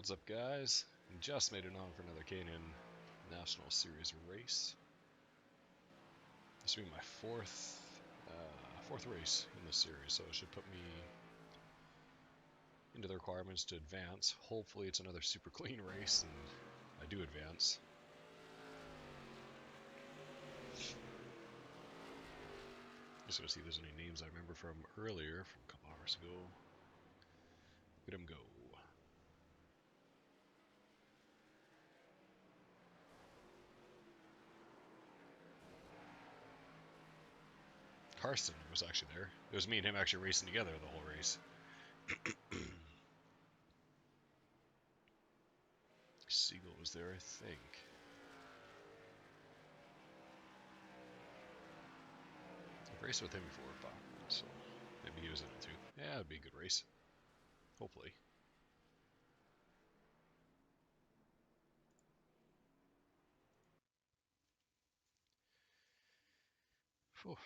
What's up, guys? Just made it on for another Canyon National Series race. This will be my fourth race in this series, so it should put me into the requirements to advance. Hopefully it's another super clean race and I do advance. Just gonna see if there's any names I remember from earlier, from a couple hours ago. Look at him go. Carson was actually there. It was me and him actually racing together the whole race. Siegel was there, I think. I've raced with him before, so maybe he was in it too. Yeah, it'd be a good race. Hopefully. Whew.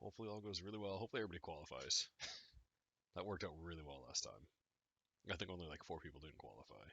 Hopefully all goes really well. Hopefully everybody qualifies. That worked out really well last time. I think only like 4 people didn't qualify.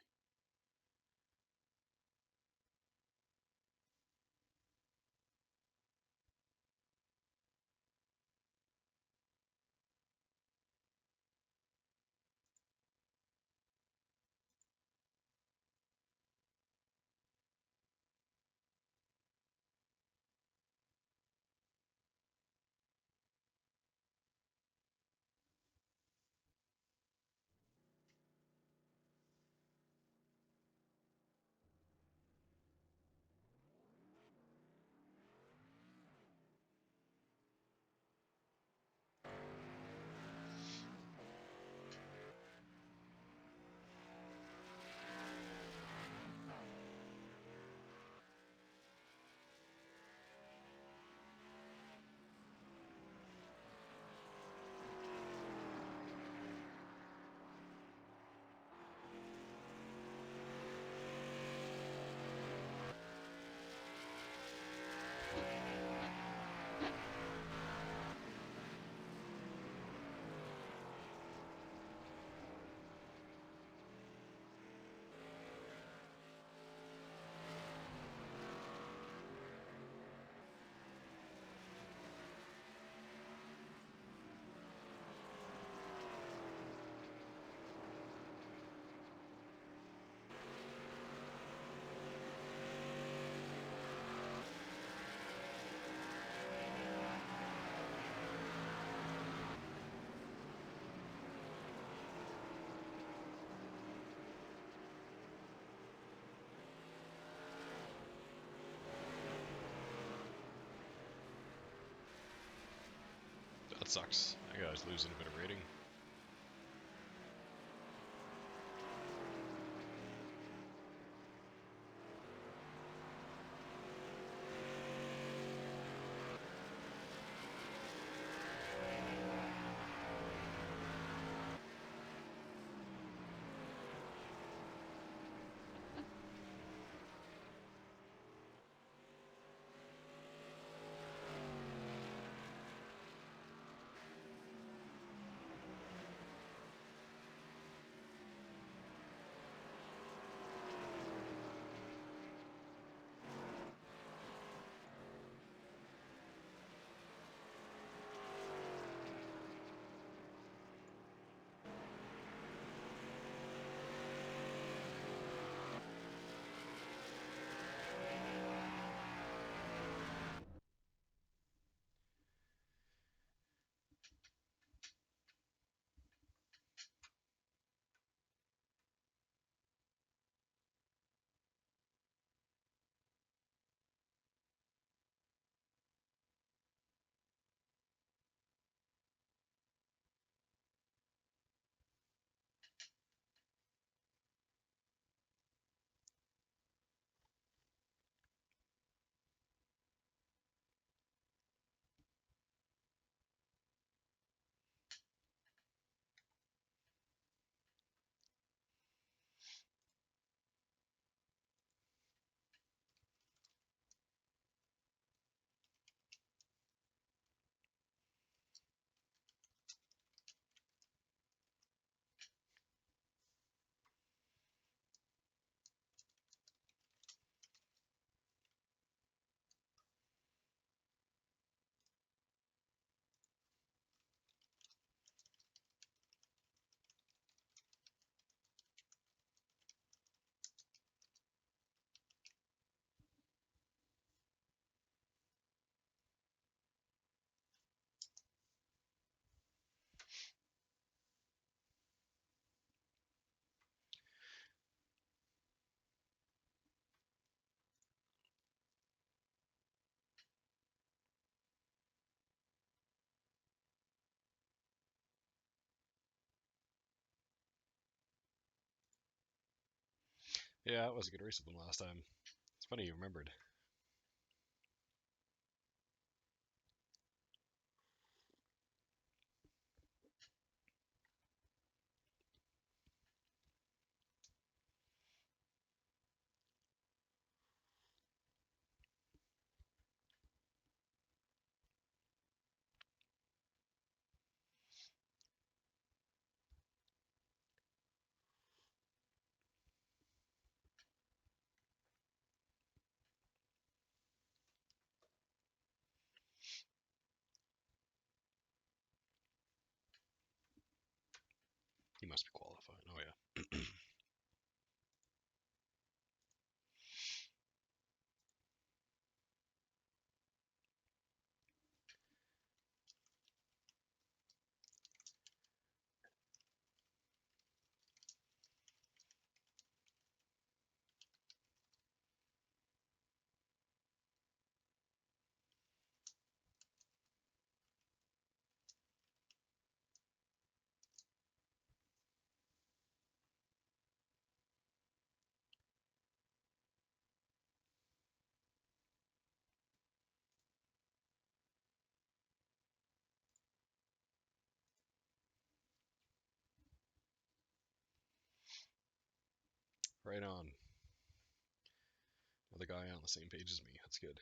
That sucks. That guy's losing a bit of rating. Yeah, it was a good race with them last time. It's funny you remembered. He must be qualifying. Oh yeah. Right on. Another guy on the same page as me. That's good.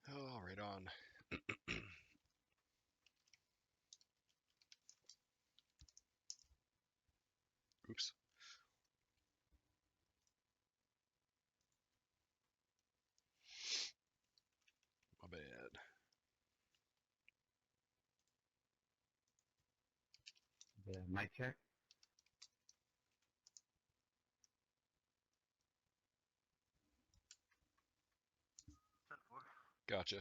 Oh, right on. Oops. My bad. The mic check. Gotcha.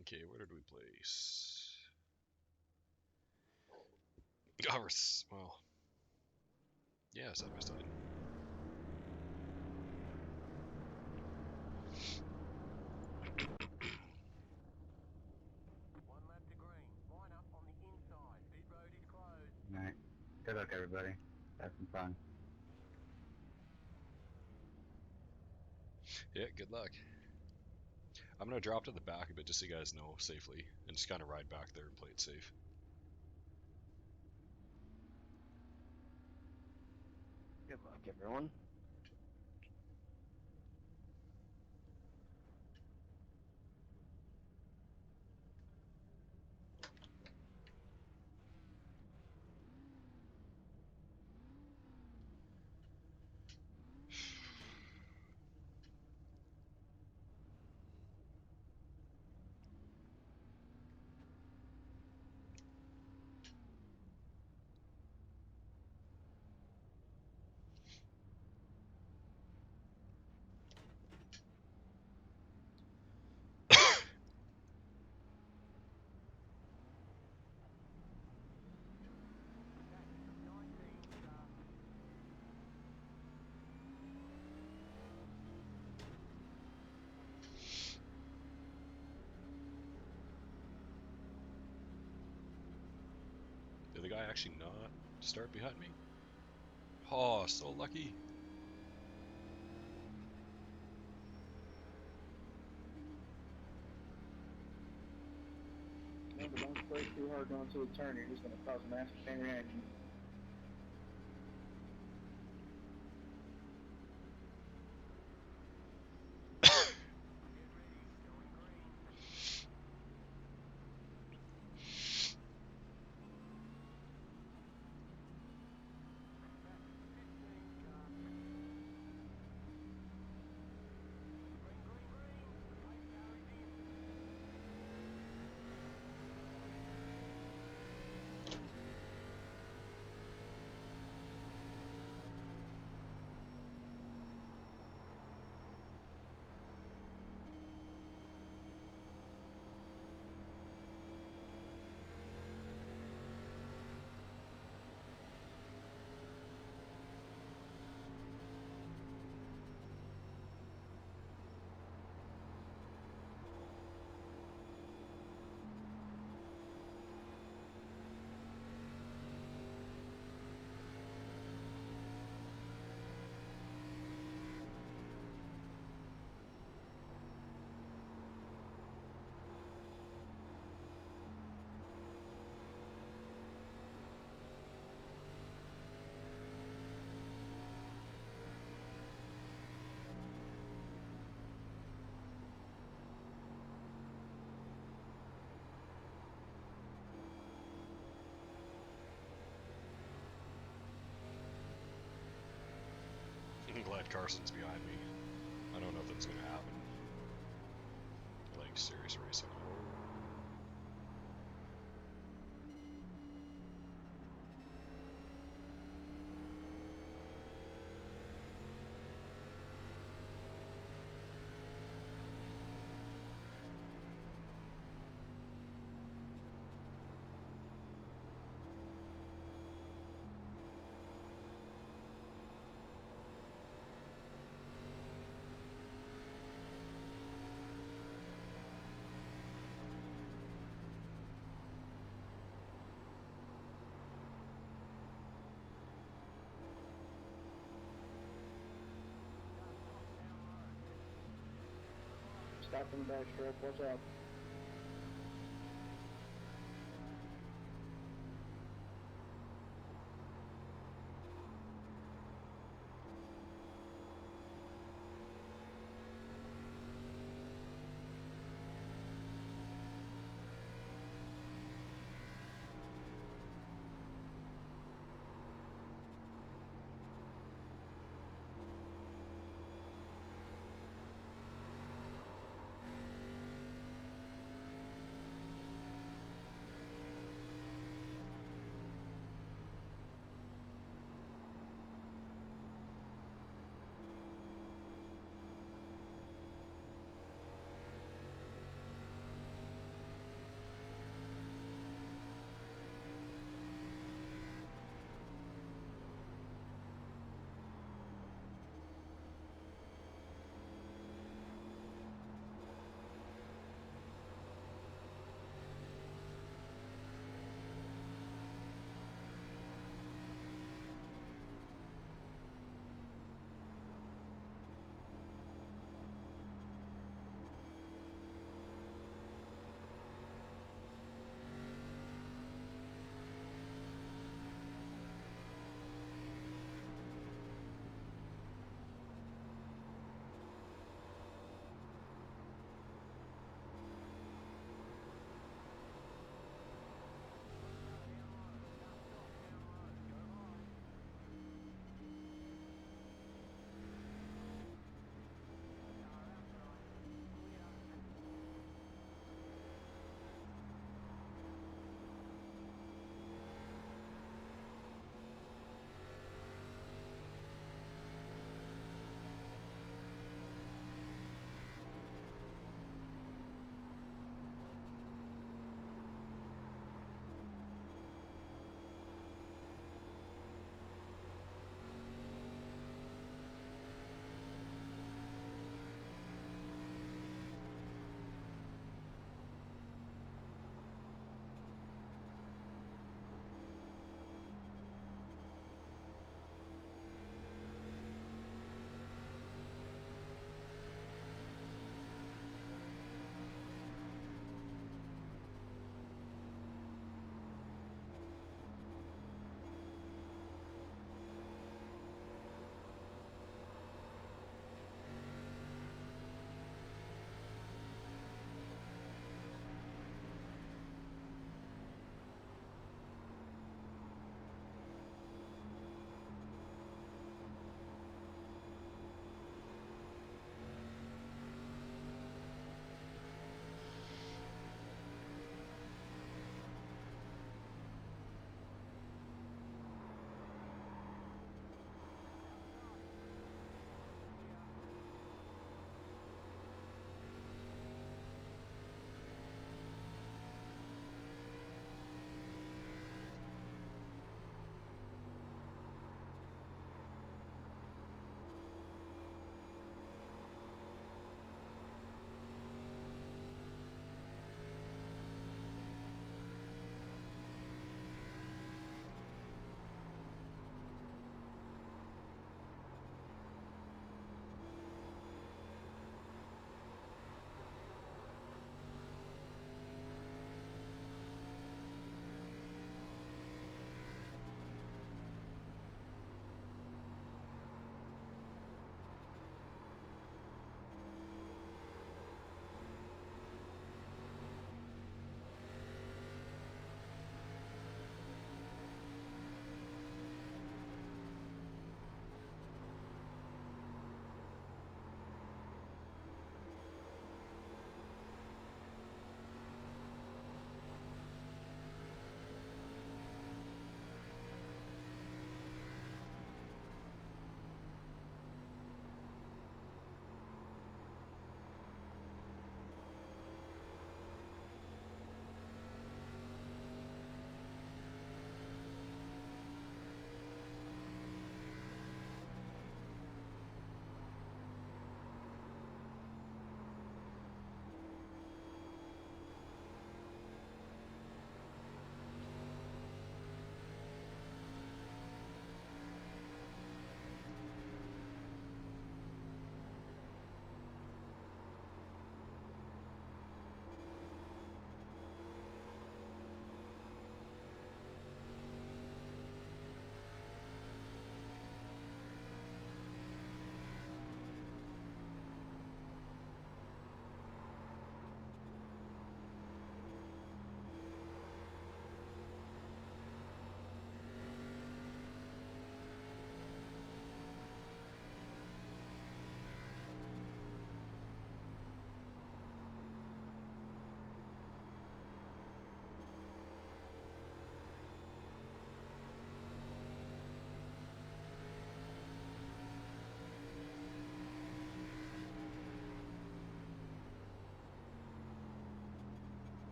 Okay, where did we place? Oh, well, yeah, side by side. All right. Good luck, everybody. Have some fun. Yeah, good luck. I'm gonna drop to the back a bit just so you guys know safely, and just kind of ride back there and play it safe. Good luck, everyone. actually not start behind me. Oh, so lucky. Remember, don't brake too hard going to a turn. You're just going to cause a massive chain reaction. I'm glad Carson's behind me. I don't know if that's gonna happen. Like serious racing. Oh. Stop in the backstroke. Watch out.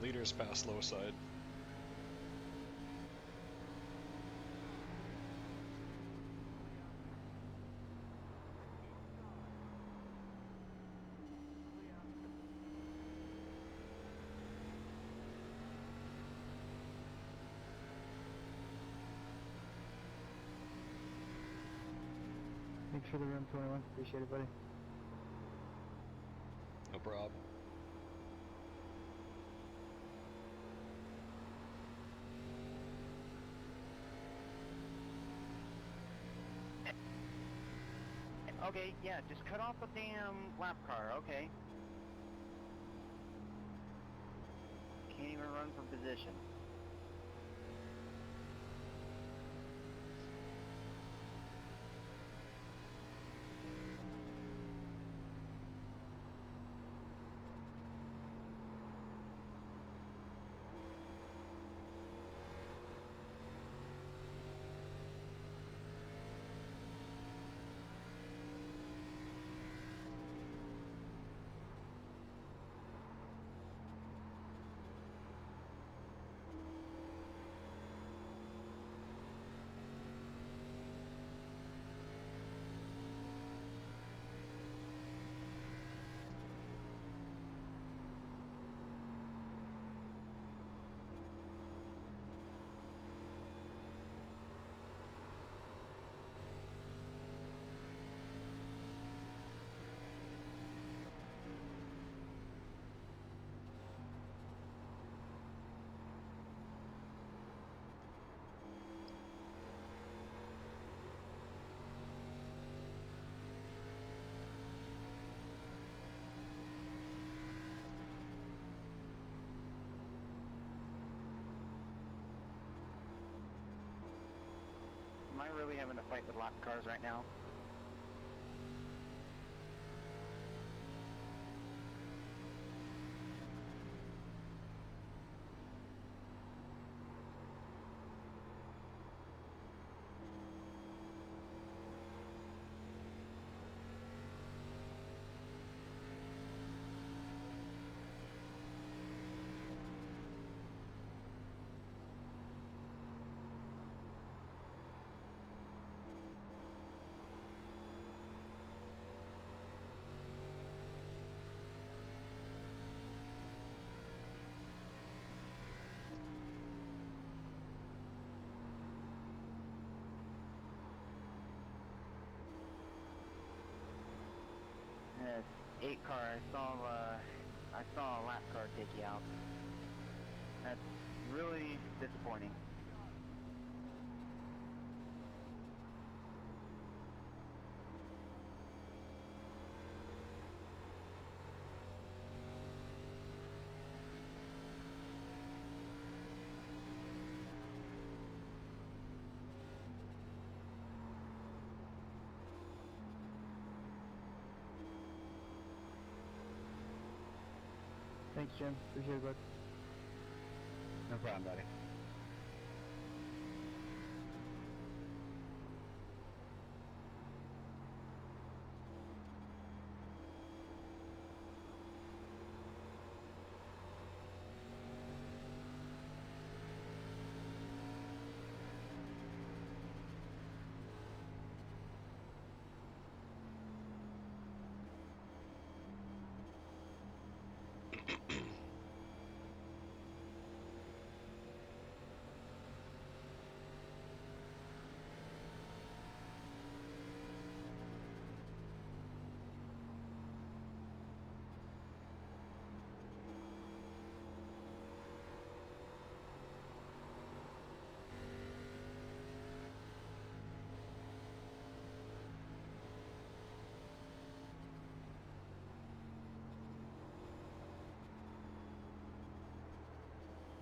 Leaders past low side. Thanks for the room, 21. Appreciate it, buddy. No prob. Okay, yeah, just cut off the damn lap car, okay. Can't even run for position. Am I really having to fight with lap cars right now? Yes, 8 car. I saw a lap car take you out. That's really disappointing. Thanks, Jim. Appreciate it, bud. No problem, buddy.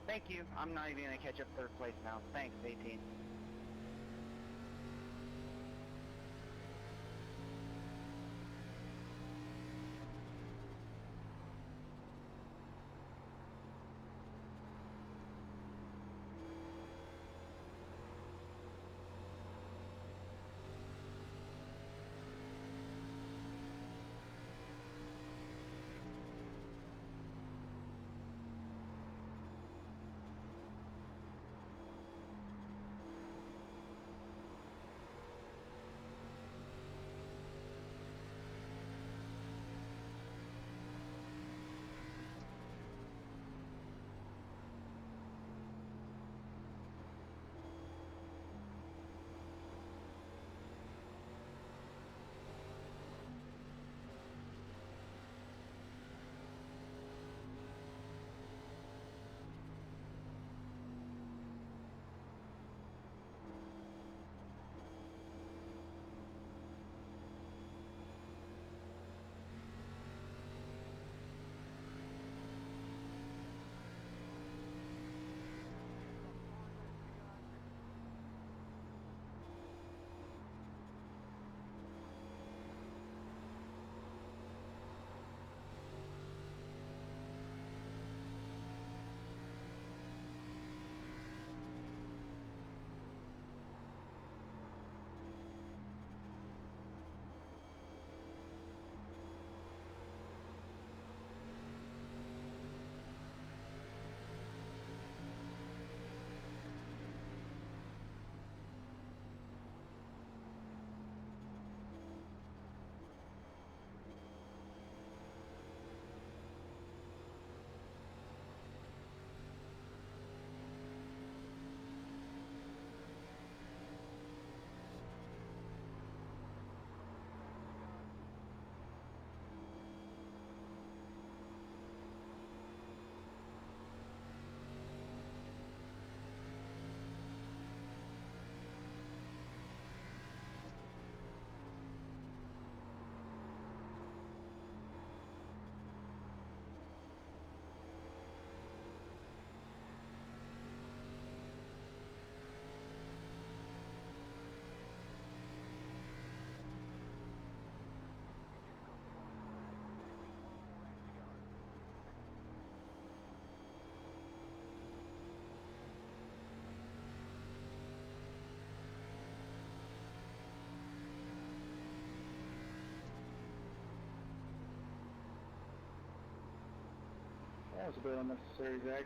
Thank you. I'm not even gonna catch up 3rd place now. Thanks, 18. That was a bit unnecessary, Zach.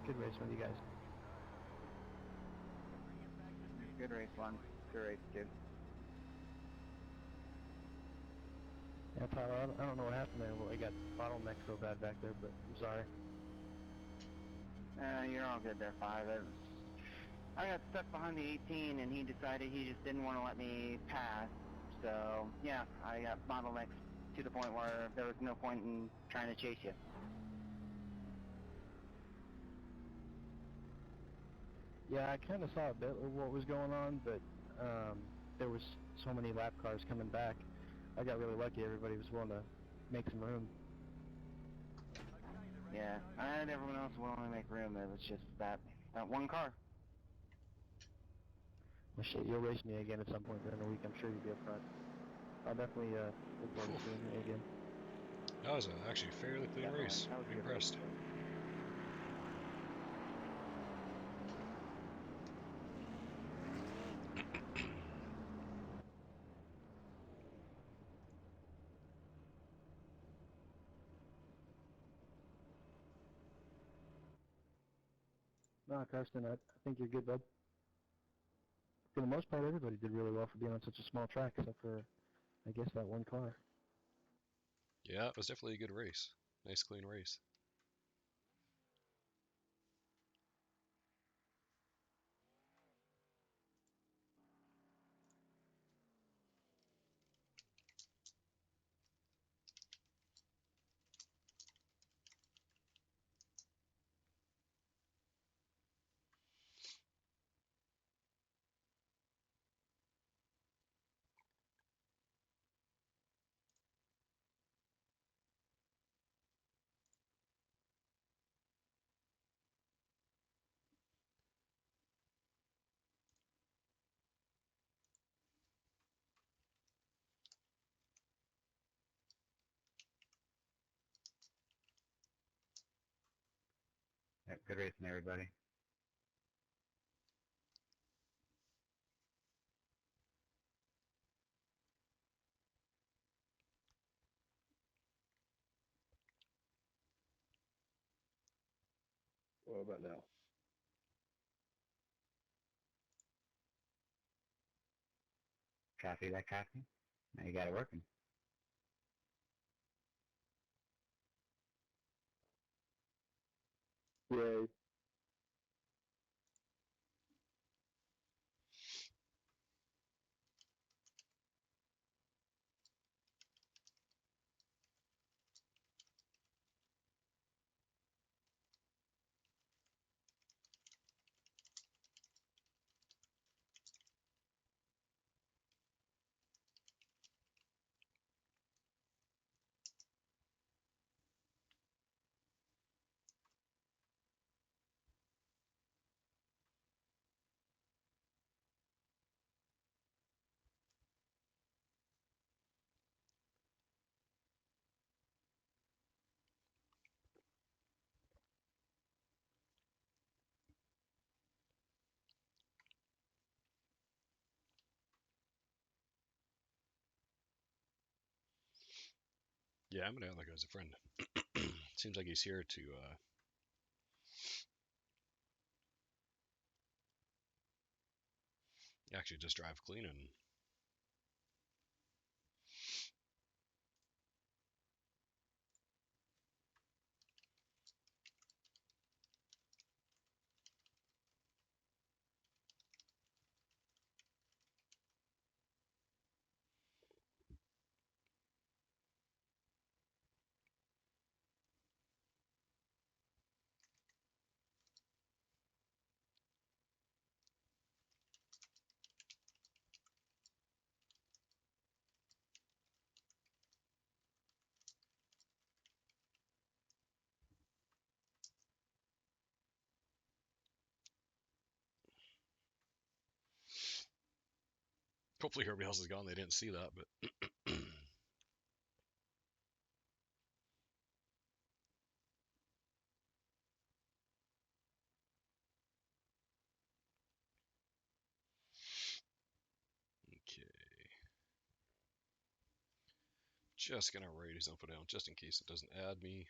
Good race with you guys. Good race, one. Good race, two. Yeah, Tyler, I don't know what happened there. Well, I got bottlenecked so bad back there, but I'm sorry. You're all good there, 5. I got stuck behind the 18, and he decided he just didn't want to let me pass. So, yeah, I got bottlenecked to the point where there was no point in trying to chase you. Yeah, I kind of saw a bit of what was going on, but there was so many lap cars coming back. I got really lucky. Everybody was willing to make some room. Yeah, I had everyone else willing to make room. It was just that one car. Well, shit, you'll race me again at some point during the week. I'm sure you'll be up front. I'll definitely look forward to seeing you again. That was actually a fairly clean Definitely. race. That was a Pretty good race, impressed. too. No, Karsten, I think you're good, bud. For the most part, everybody did really well for being on such a small track, except for, I guess, that one car. Yeah, it was definitely a good race. Nice clean race. Yep, good racing, everybody. What about now? Copy that copy. Now you got it working. Yay. Yeah, I'm gonna add that guy as a friend. Seems like he's here to actually just drive clean and Hopefully everybody else is gone. They didn't see that, but okay. Just gonna write his info down just in case it doesn't add me.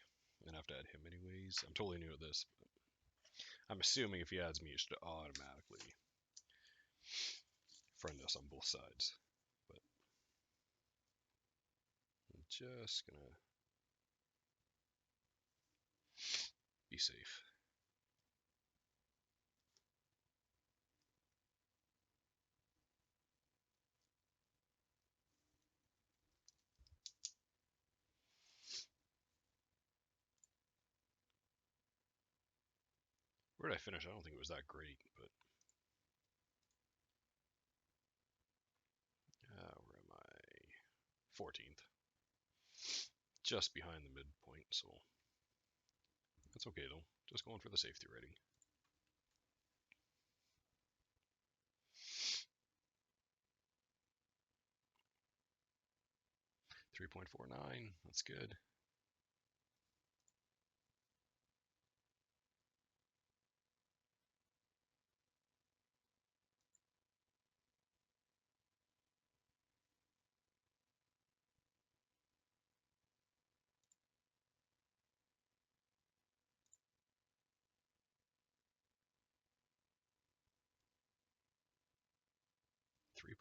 And I have to add him anyways. I'm totally new at this. But I'm assuming if he adds me, it should automatically friend us on both sides. But I'm just gonna be safe. Where did I finish? I don't think it was that great, but where am I? 14th. Just behind the midpoint, so that's okay though. Just going for the safety rating. 3.49, that's good.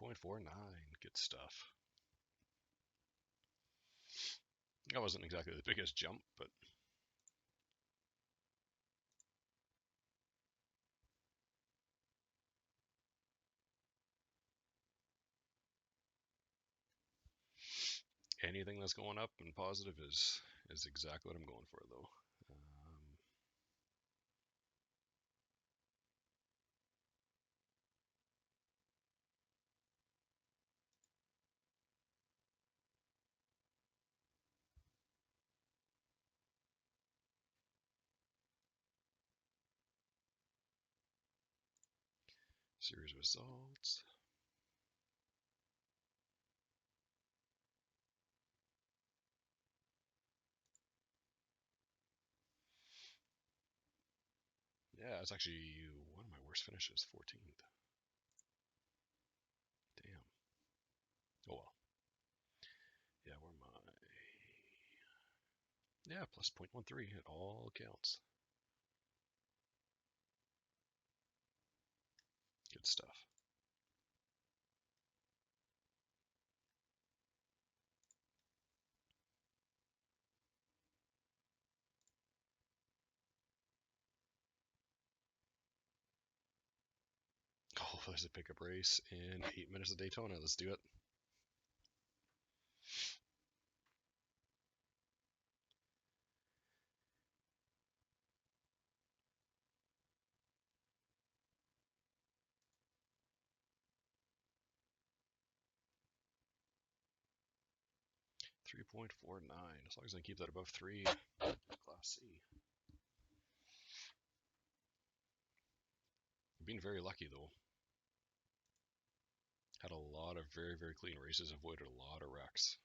.49, good stuff. That wasn't exactly the biggest jump, but anything that's going up and positive is exactly what I'm going for though. 'Series results. Yeah, it's actually one of my worst finishes, 14th. Damn. Oh well. Yeah, where am I? Yeah, plus 0.13. It all counts. Good stuff. Oh, there's a pickup race in 8 minutes of Daytona. Let's do it. .49. As long as I keep that above 3, Class C. I've been very lucky though. Had a lot of very, very clean races, avoided a lot of wrecks.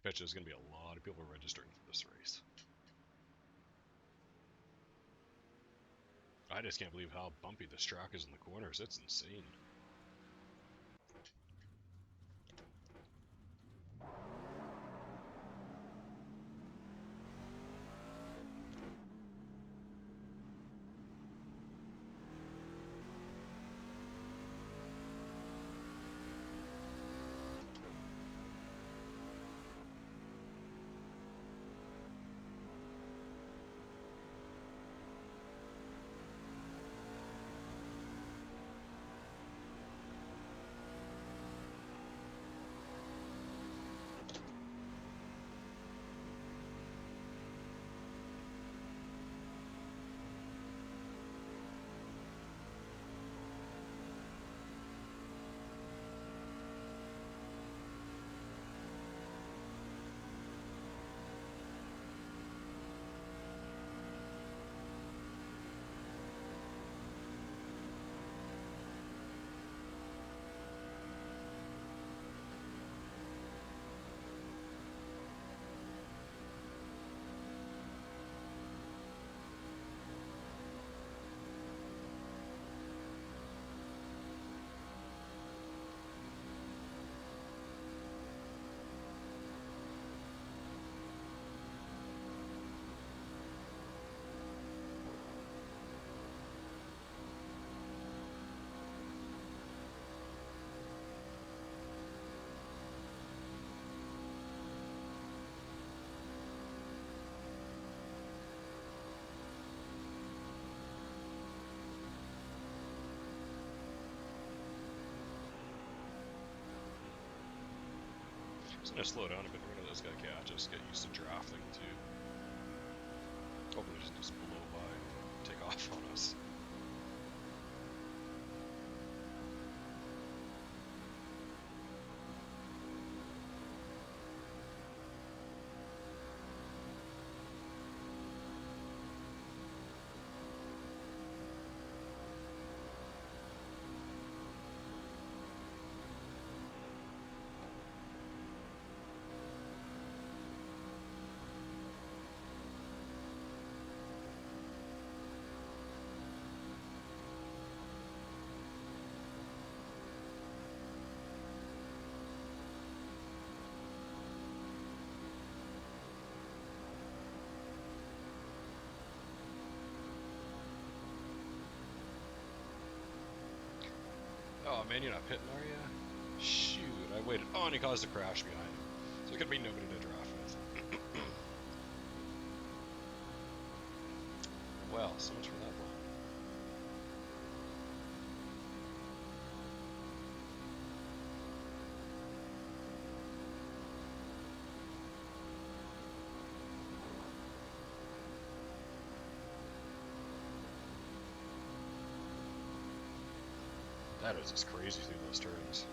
bet you there's going to be a lot of people registering for this race. I just can't believe how bumpy this track is in the corners. It's insane. Just gonna slow down a bit. We're gonna let this guy catch us, get used to drafting too. Hoping to just blow by and take off on us. Oh man, you're not pitting, are ya? Shoot, I waited. Oh, and he caused a crash behind him. So there's gonna be nobody to draft with. Well, so much for that one. That is just crazy through those turns.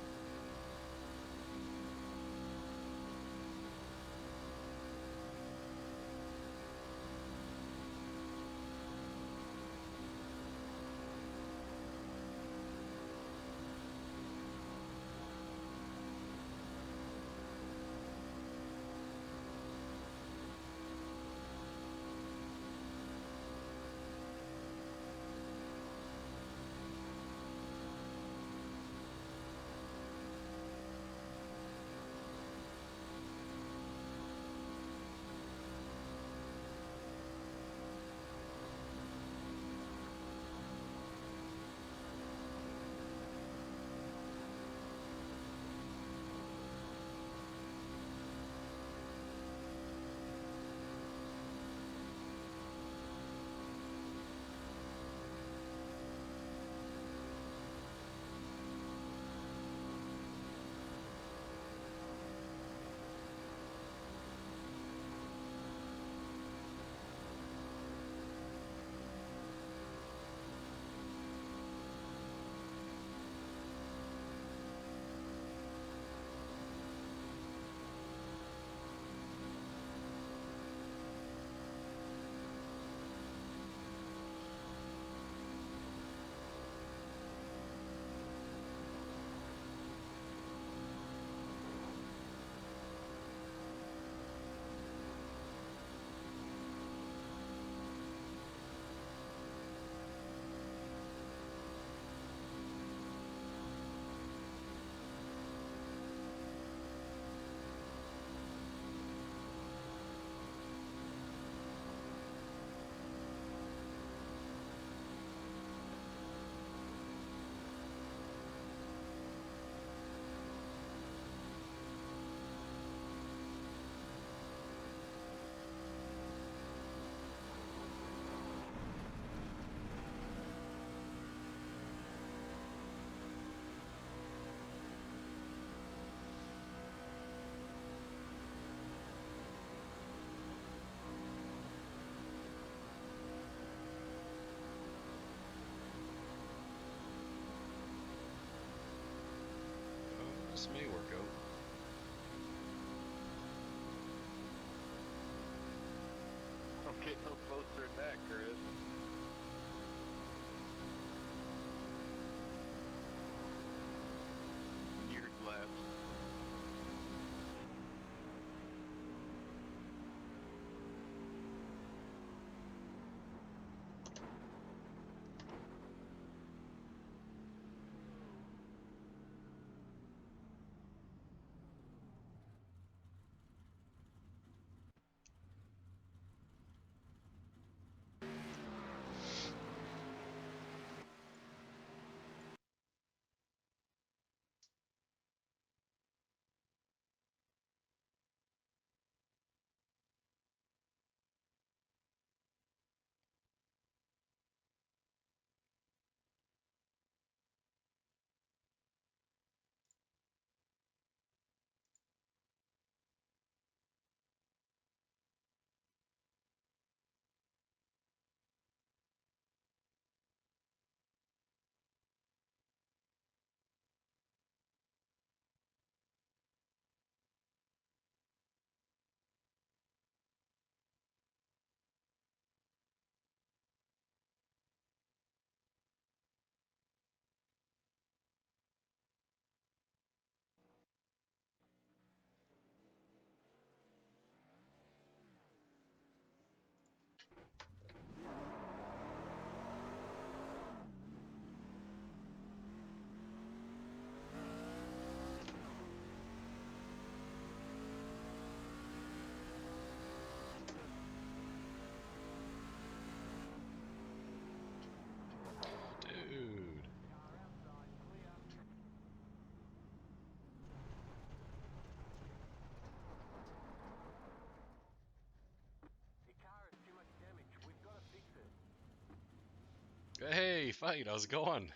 Hey, fight, how's it going?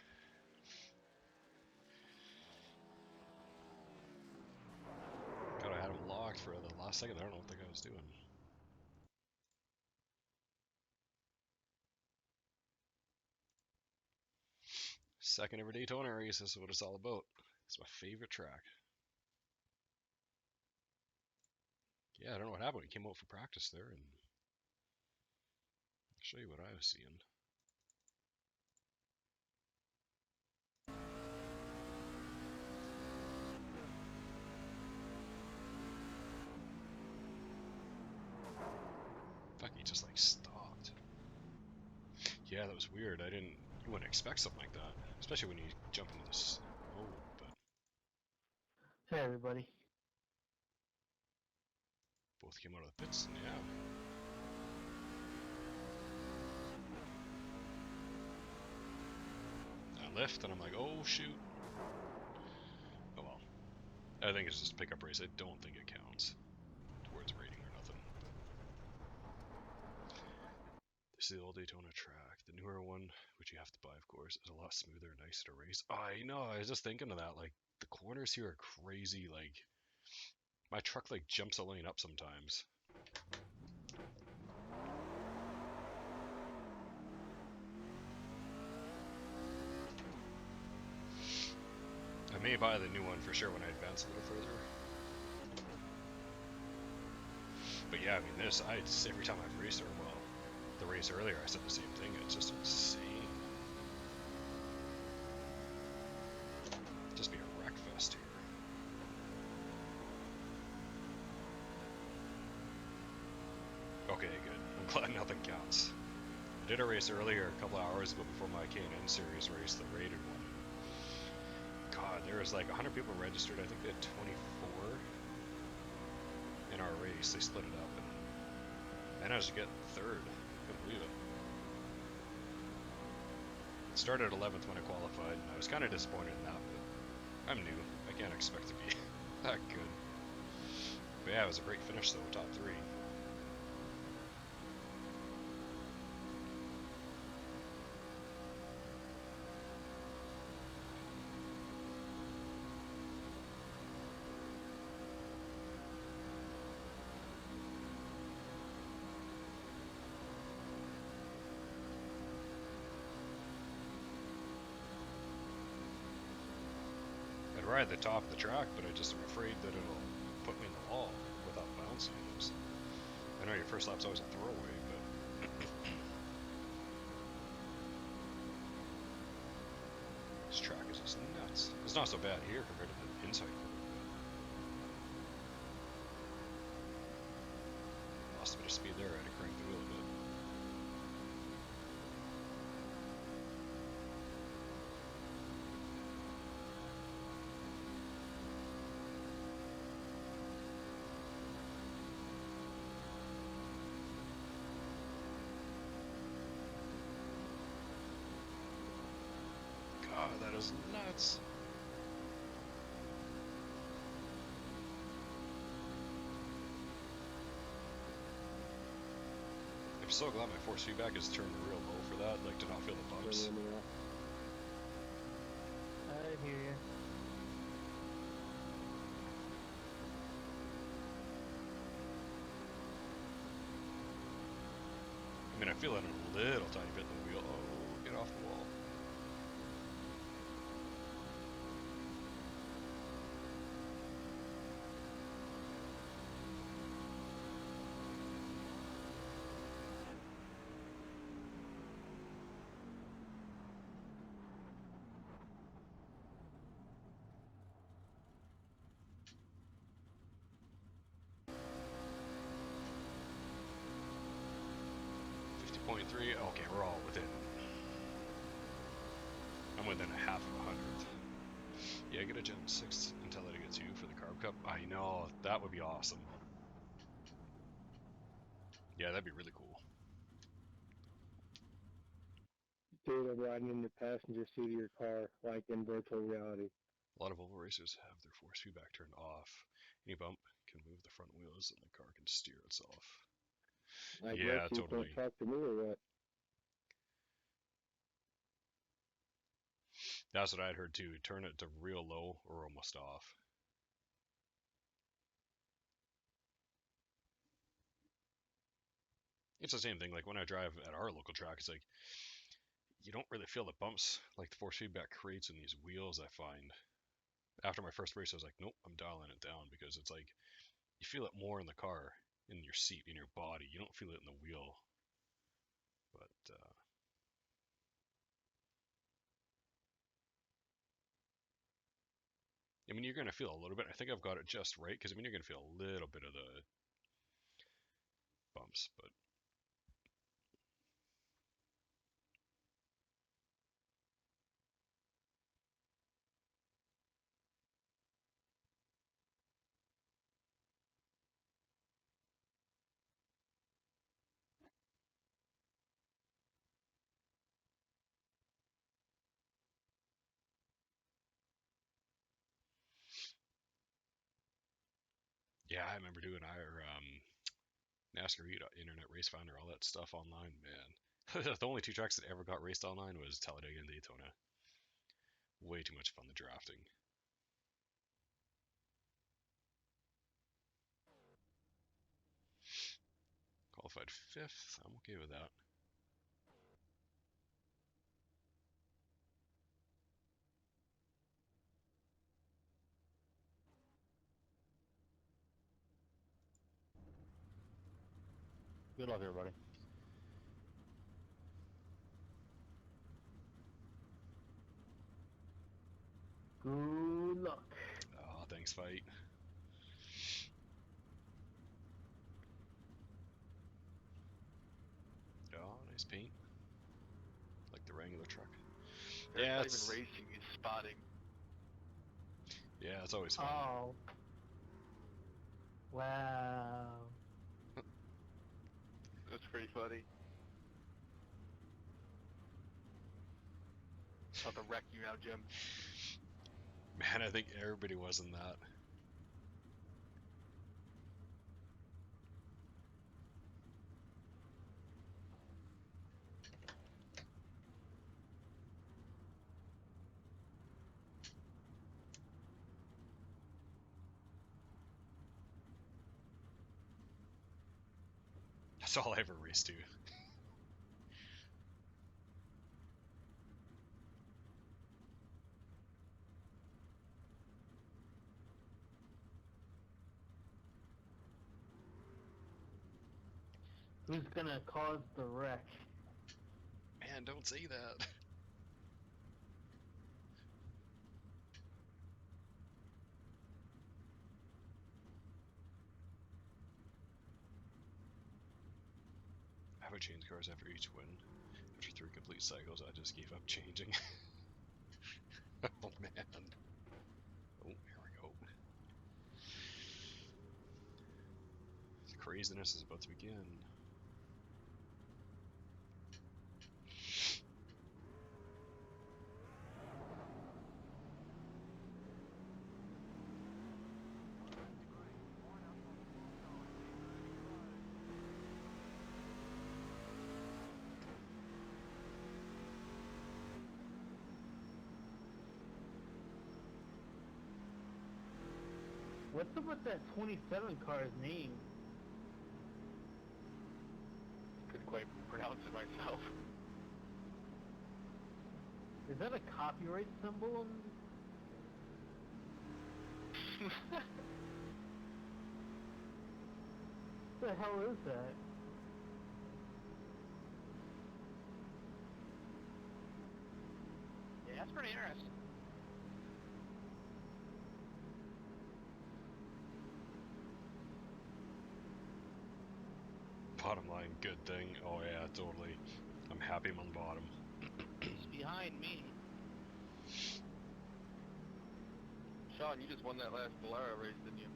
God, I had him locked for the last second. I don't know what the guy was doing. Second ever Daytona race. This is what it's all about. It's my favorite track. Yeah, I don't know what happened. He came out for practice there, and I'll show you what I was seeing. Fuck, he just like stopped. Yeah, that was weird. You wouldn't expect something like that, especially when you jump into this mode. But Hey, everybody. both came out of the pits, and yeah. I lift, and I'm like, oh shoot. Oh well. I think it's just a pickup race. I don't think it counts towards rating or nothing. This is the old Daytona track. The newer one, which you have to buy, of course, is a lot smoother and nicer to race. I know. I was just thinking of that. Like the corners here are crazy. Like my truck like jumps a lane up sometimes. I may buy the new one for sure when I advance a little further. But yeah, I mean this. Every time I've raced, or well, the race earlier, I said the same thing. It's just insane. Just be a wreck fest here. Okay, good. I'm glad nothing counts. I did a race earlier a couple hours ago before my K&N series race, the rated one. God, there was like 100 people registered. I think they had 24 in our race. They split it up, and I managed to get third. Couldn't believe it. It started 11th when I qualified, and I was kind of disappointed in that, but I'm new. I can't expect to be that good. But yeah, it was a great finish though, top 3. I'd ride the top of the track, but I just am afraid that it'll put me in the wall without bouncing. I know your first lap's always a throwaway, but this track is just nuts. It's not so bad here compared to the inside curve. Lost a bit of speed there. I had to crank the wheel a bit. God, that is nuts. I'm so glad my force feedback is turned real low for that, like to not feel the bumps. I hear you. I mean, I feel it a little tiny bit in the wheel. Oh, get off the wall. .3. Okay, we're all within. I'm within a half of a hundredth. Yeah, get a Gen 6 Intelli gets you for the Carb Cup. I know, that would be awesome. Yeah, that'd be really cool. Dude, I'm riding in the passenger seat of your car, like in virtual reality. A lot of oval racers have their force feedback turned off. Any bump can move the front wheels and the car can steer itself. I Yeah, guess you totally. can't talk to me or what? That's what I'd heard too. Turn it to real low or almost off. It's the same thing. Like when I drive at our local track, it's like you don't really feel the bumps like the force feedback creates in these wheels. I find after my first race, I was like, nope, I'm dialing it down because it's like you feel it more in the car, in your seat, in your body. You don't feel it in the wheel. But I mean, you're gonna feel a little bit. I think I've got it just right because I mean, you're gonna feel a little bit of the bumps, but yeah, I remember doing our NASCAR Internet Race Finder, all that stuff online. Man, the only two tracks that ever got raced online was Talladega and Daytona. Way too much fun the drafting. Qualified fifth. I'm okay with that. Good luck, everybody. Good luck. Oh, thanks, fight. Oh, nice paint. Like the Wrangler truck. There's Yeah, not it's even racing, it's spotting. yeah, it's always fun. Oh. Wow. That's pretty funny. I'll have to wreck you now, Jim. Man, I think everybody was in that. That's all I ever raced to. Who's gonna cause the wreck? Man, don't say that. I would change cars after each win. After 3 complete cycles, I just gave up changing. Oh man. Oh, here we go. The craziness is about to begin. What's up with that 27 car's name? Couldn't quite pronounce it myself. Is that a copyright symbol? What the hell is that? Yeah, that's pretty interesting. Bottom line, good thing. Oh yeah, totally. I'm happy I'm on the bottom. He's behind me. Sean, you just won that last Bolero race, didn't you?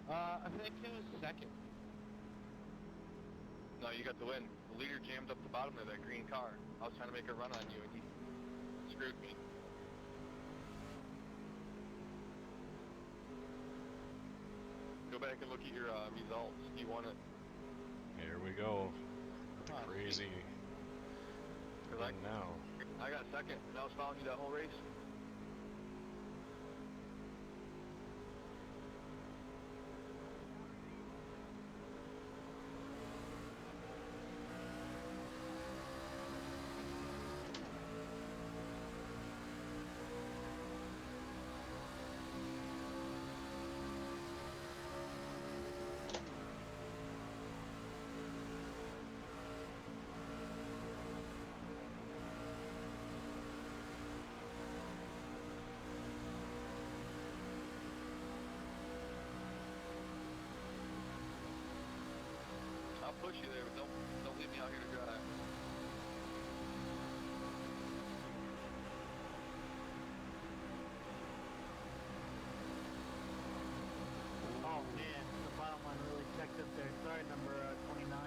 I think it was second. No, you got the win. The leader jammed up the bottom of that green car. I was trying to make a run on you, and he screwed me. Go back and look at your results. You won it. Here we go. The Oh, crazy 'Cause in now. I got second, and I was following you that whole race. I'll push you there, but don't leave me out here to dry. Oh man, the bottom line really checked up there. Sorry, number 29.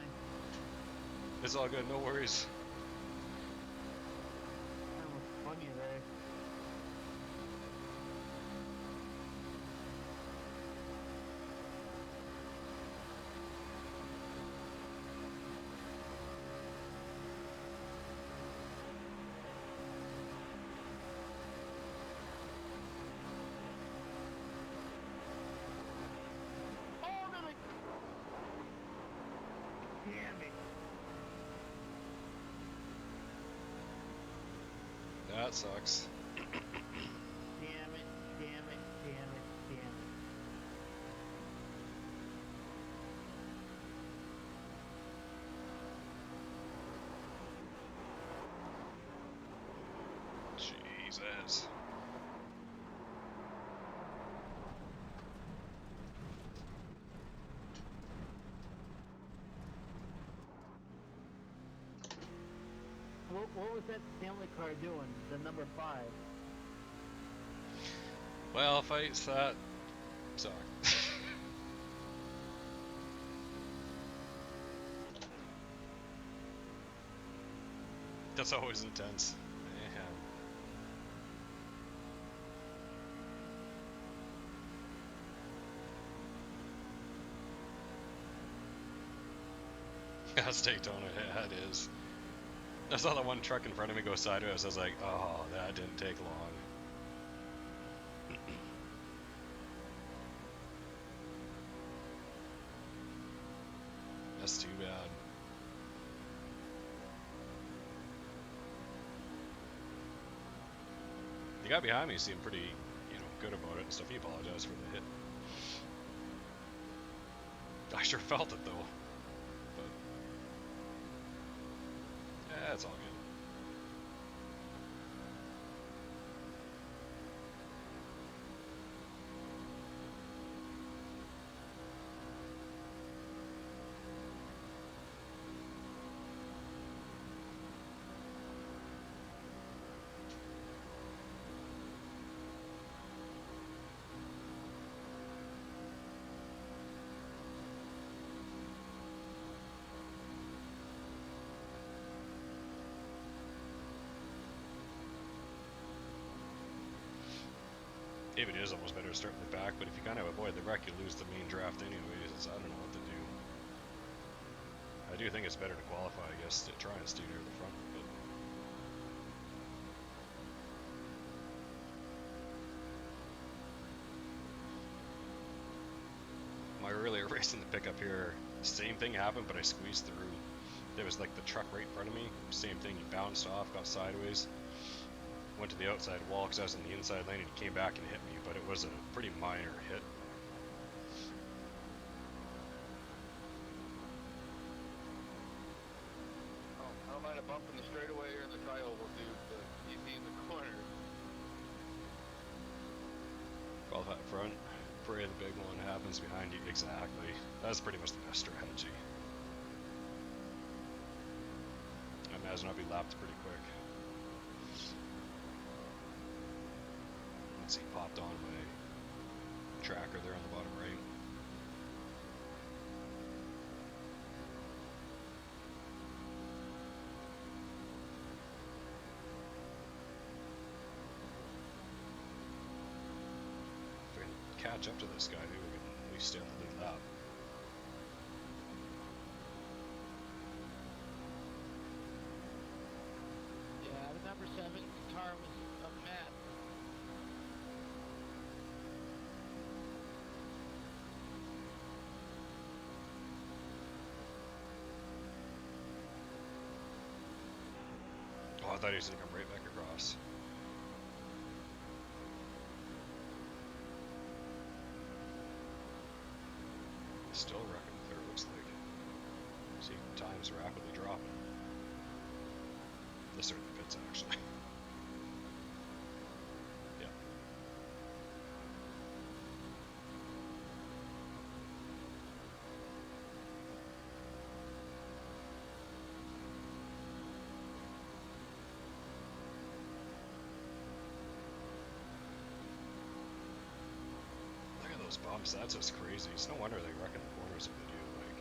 It's all good, no worries. That was funny there. Oh, no, damn it. That sucks. Damn it, damn it, damn it, damn it. Jesus. What was that Stanley car doing? The number 5. Well, fights that suck. That's always intense. Man. That's Daytona, yeah, it is. I saw that one truck in front of me go sideways. I was like, oh, that didn't take long. That's too bad. The guy behind me seemed pretty, good about it and stuff. He apologized for the hit. I sure felt it though. But yeah, it's all good. Maybe it is almost better to start in the back, but if you kind of avoid the wreck, you lose the main draft anyways. I don't know what to do. I do think it's better to qualify, I guess, to try and stay near the front. But my earlier race in the pickup here, same thing happened, but I squeezed through. There was like the truck right in front of me. Same thing, he bounced off, got sideways. Went to the outside wall because I was in the inside lane and he came back and hit me, but it was a pretty minor hit. Oh, I don't mind a bump in the straightaway or in the tri-oval, dude, but easy in the corner. All that front, pray the big one happens behind you. Exactly. That's pretty much the best strategy. I imagine I'll be lapped pretty quick. Let's see, popped on my tracker there on the bottom right. If we can catch up to this guy, maybe we can at least stay on the lead lap. I thought he was gonna come right back across. Still wrecking there, looks like. See, time's rapidly dropping. This are the pits, actually. Yeah. Look at those bumps, that's just crazy. It's no wonder they wreck in the corners if they do, like.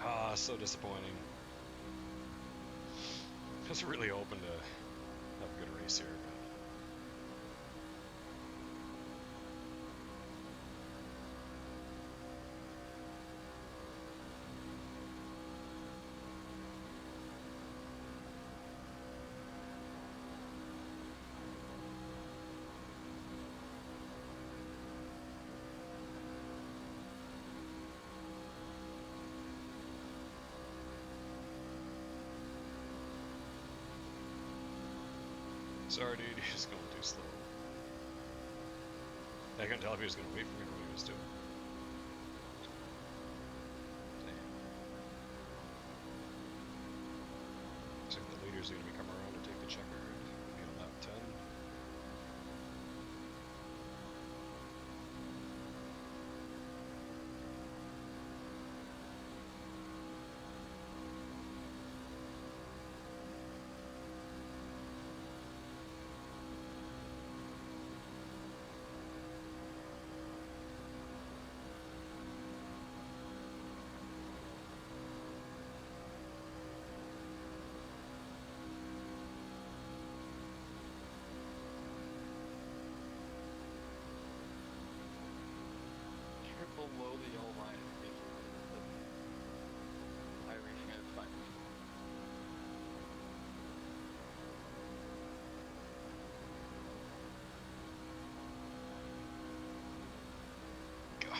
Ah, so disappointing. I was really hoping to have a good race here, but sorry, dude, he's going too slow. I couldn't tell if he was going to wait for me or what he was doing. Damn. Looks like the leader's going to be coming around to take the checker. Be on lap 10. You're below the yellow line. iRacing at its finest.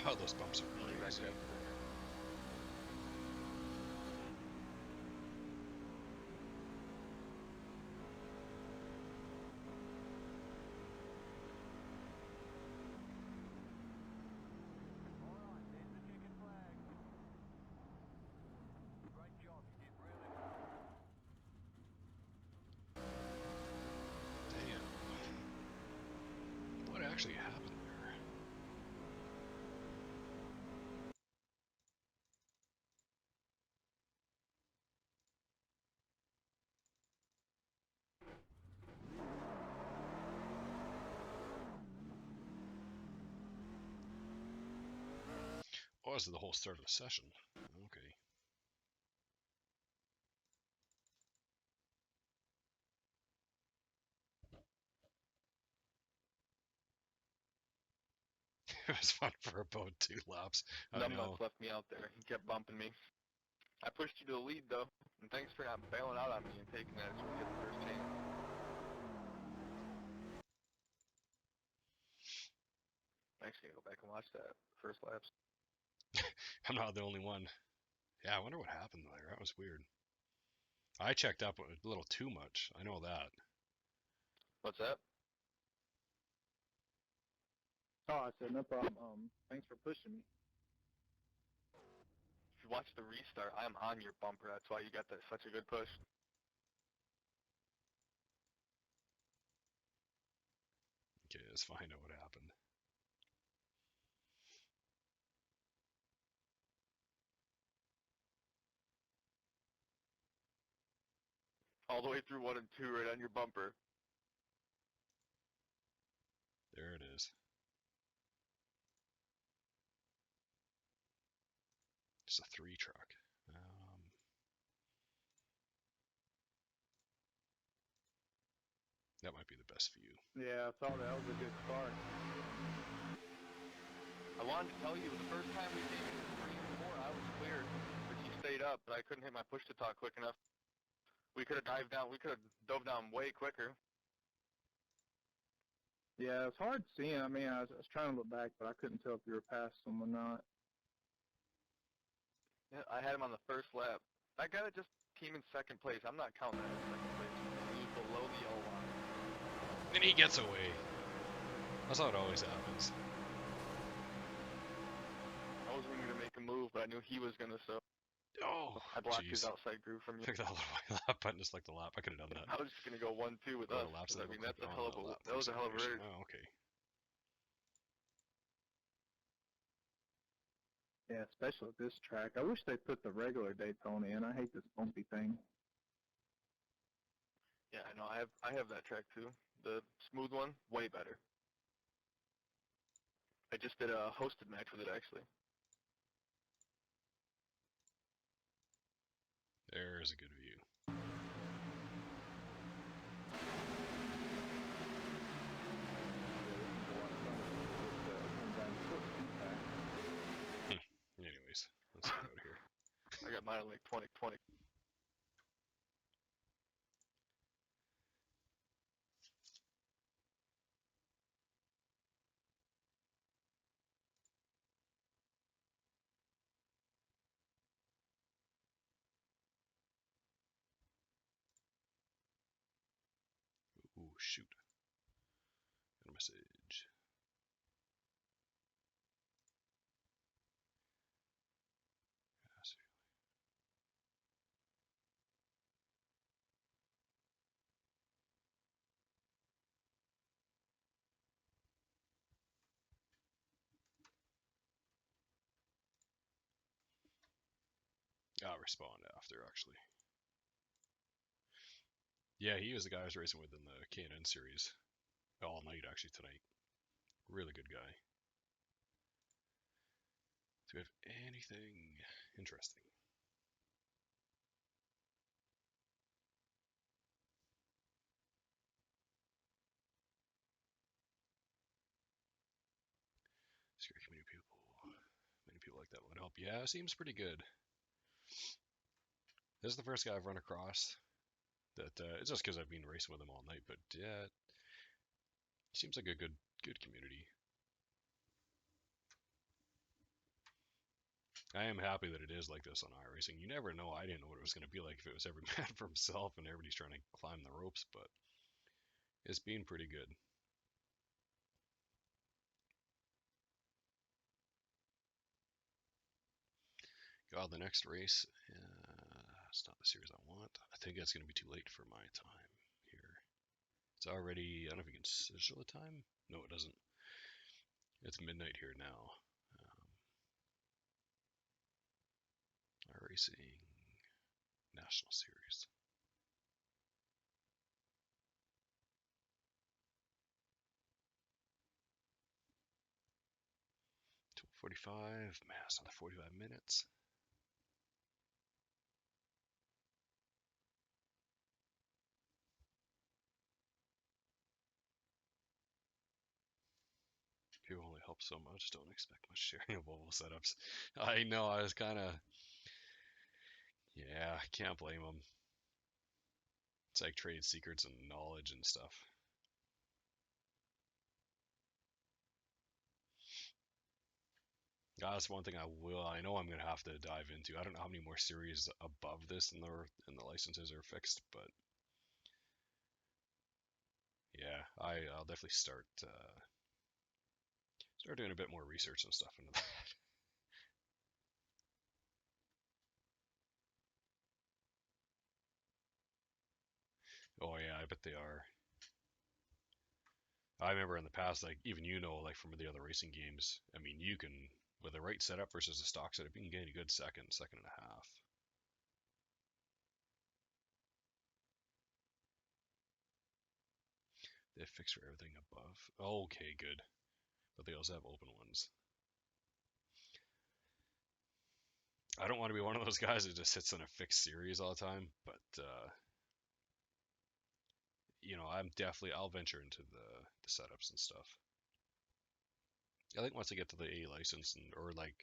God, those bumps are Really crazy. back up. Damn. What actually happened there? Oh, this is the whole start of the session. Okay. It was fun for about 2 laps. I know. Numbnuts left me out there. He kept bumping me. I pushed you to the lead though, and thanks for not bailing out on me and taking that as we get the first chance. Thanks, gonna go back and watch that first laps. I'm not the only one. Yeah, I wonder what happened there. That was weird. I checked up a little too much. I know that. What's that? Oh, I said no problem. Thanks for pushing me. If you watch the restart, I'm on your bumper. That's why you got that such a good push. Okay, let's find out what happened. All the way through 1 and 2 right on your bumper. There it is. It's a 3 truck. That might be the best view. Yeah, I saw that. That was a good start. I wanted to tell you, the first time we came in 3 and 4, I was clear, but you stayed up, but I couldn't hit my push to talk quick enough. We could have dived down. We could have dove down way quicker. Yeah, it's hard seeing. I mean, I was trying to look back, but I couldn't tell if you were past them or not. Yeah, I had him on the first lap. That guy that just came in second place, I'm not counting that as second place. He was below the yellow line. And he gets away. That's how it always happens. I wasn't even going to make a move, but I knew he was going to, so Oh, I blocked his jeez. outside groove from you. Picked that little lap button just like the lap. I could have done that. I was just going to go 1-2 with Go us. to laps 'Cause, and I mean, then that's a click hell on of a, lap that was a hell of a acceleration. race. Oh, okay. Yeah, especially with this track. I wish they put the regular Daytona in. I hate this bumpy thing. Yeah, I know. I have that track too. The smooth one, way better. I just did a hosted match with it actually. There's a good view. Anyways, let's get out of here. I got mine at like 20. Ooh, shoot. Got a message. Yes. I'll respond after, actually. Yeah, he was the guy I was racing with in the K&N series. All night, actually, tonight. Really good guy. Do we have anything interesting? Scary community people. Many people like that would help. Yeah, seems pretty good. This is the first guy I've run across that it's just because I've been racing with him all night, but yeah, seems like a good community. I am happy that it is like this on iRacing. You never know. I didn't know what it was going to be like if it was every man for himself and everybody's trying to climb the ropes, but it's been pretty good. God, the next race, it's not the series I want. I think it's going to be too late for my time here. It's already, I don't know if you can show the time. No, it doesn't. It's midnight here now. iRacing National Series. 12:45. Man, it's another 45 minutes. People only help so much. Don't expect much sharing of oval setups. I know. I was kind of. Yeah, I can't blame them. It's like trade secrets and knowledge and stuff. That's one thing I know I'm gonna have to dive into. I don't know how many more series above this in the licenses are fixed, but yeah, I'll definitely start doing a bit more research and stuff into that. Oh yeah, I bet they are. I remember in the past, like even like from the other racing games. I mean, you can with the right setup versus the stock setup, you can get a good second and a half. They fixed for everything above. Okay, good. But they also have open ones. I don't want to be one of those guys that just sits in a fixed series all the time, but I'll venture into the setups and stuff. I think once I get to the A license or like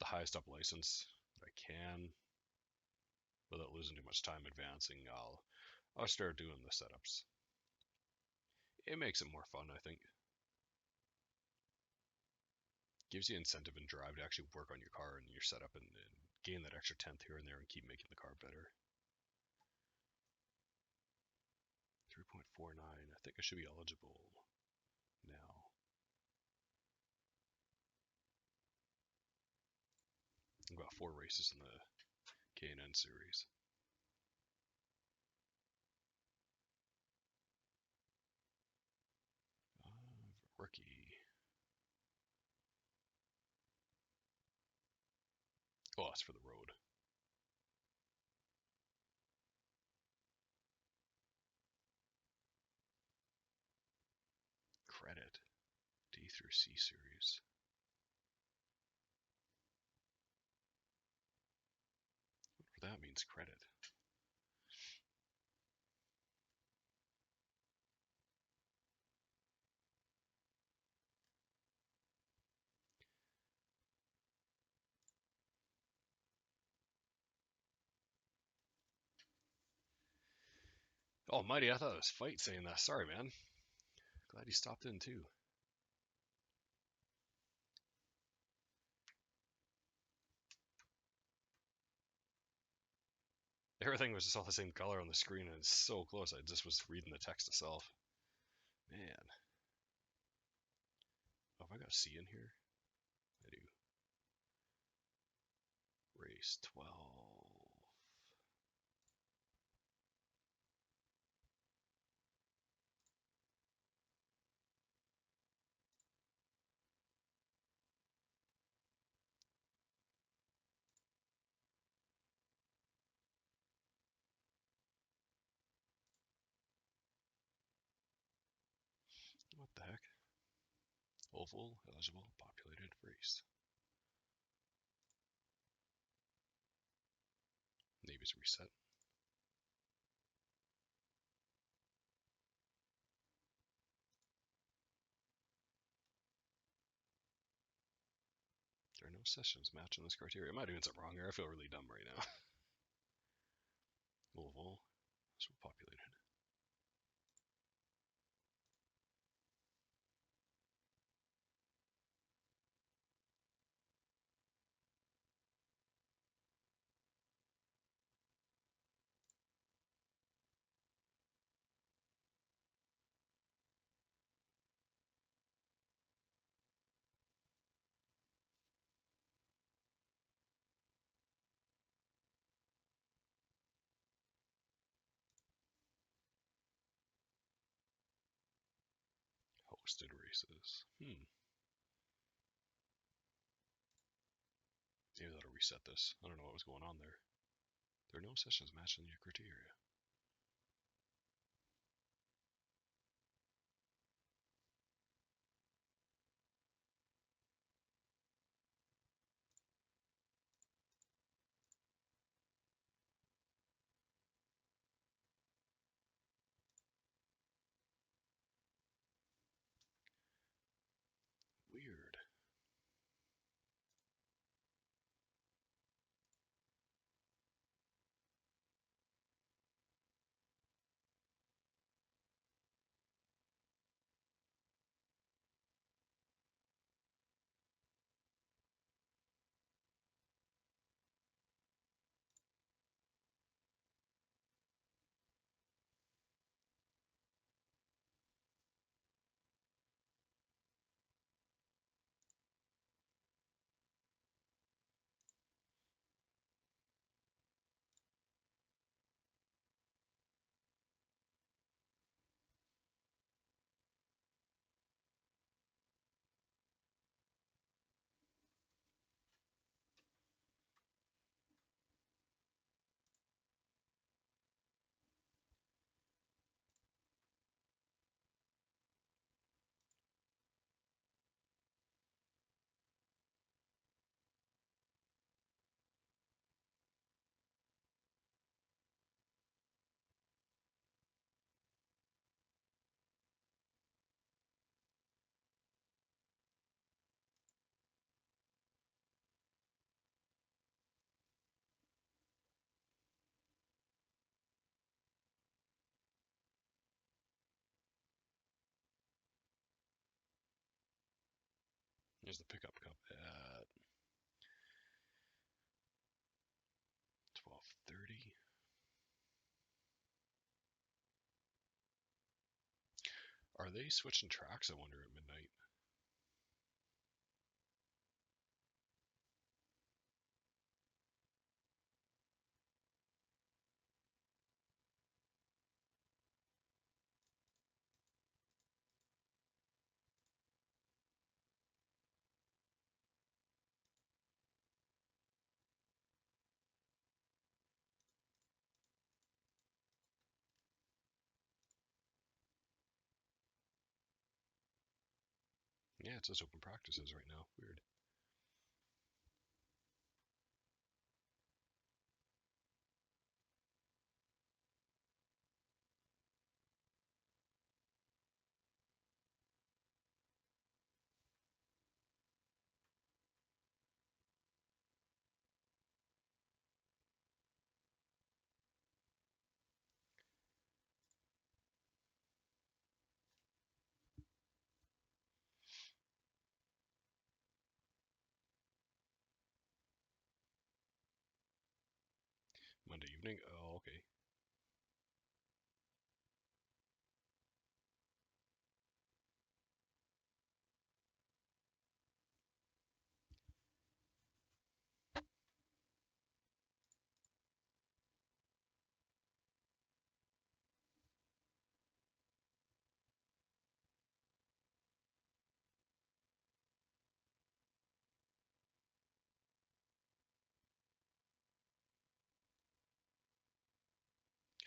the highest up license that I can, without losing too much time advancing, I'll start doing the setups. It makes it more fun, I think. Gives you incentive and drive to actually work on your car and your setup and gain that extra tenth here and there and keep making the car better. 3.49. I think I should be eligible now. I've got 4 races in the K&N series. Rookie. Oh, that's for the road. Credit. D through C series. Whatever that means, credit. Almighty, I thought it was Fight saying that. Sorry, man. Glad you stopped in too. Everything was just all the same color on the screen and it's so close. I just was reading the text itself. Man. Oh, have I got C in here? I do. Race 12. What the heck? Oval, eligible, populated, race. Navy's reset. There are no sessions matching this criteria. Am I doing something wrong here? I feel really dumb right now. Oval, so populated. Hosted races. Maybe that'll reset this. I don't know what was going on there. There are no sessions matching your criteria. Weird. Here's the pickup cup at 12:30. Are they switching tracks, I wonder, at midnight? Yeah, it says open practices right now. Weird. Monday evening? Oh, okay.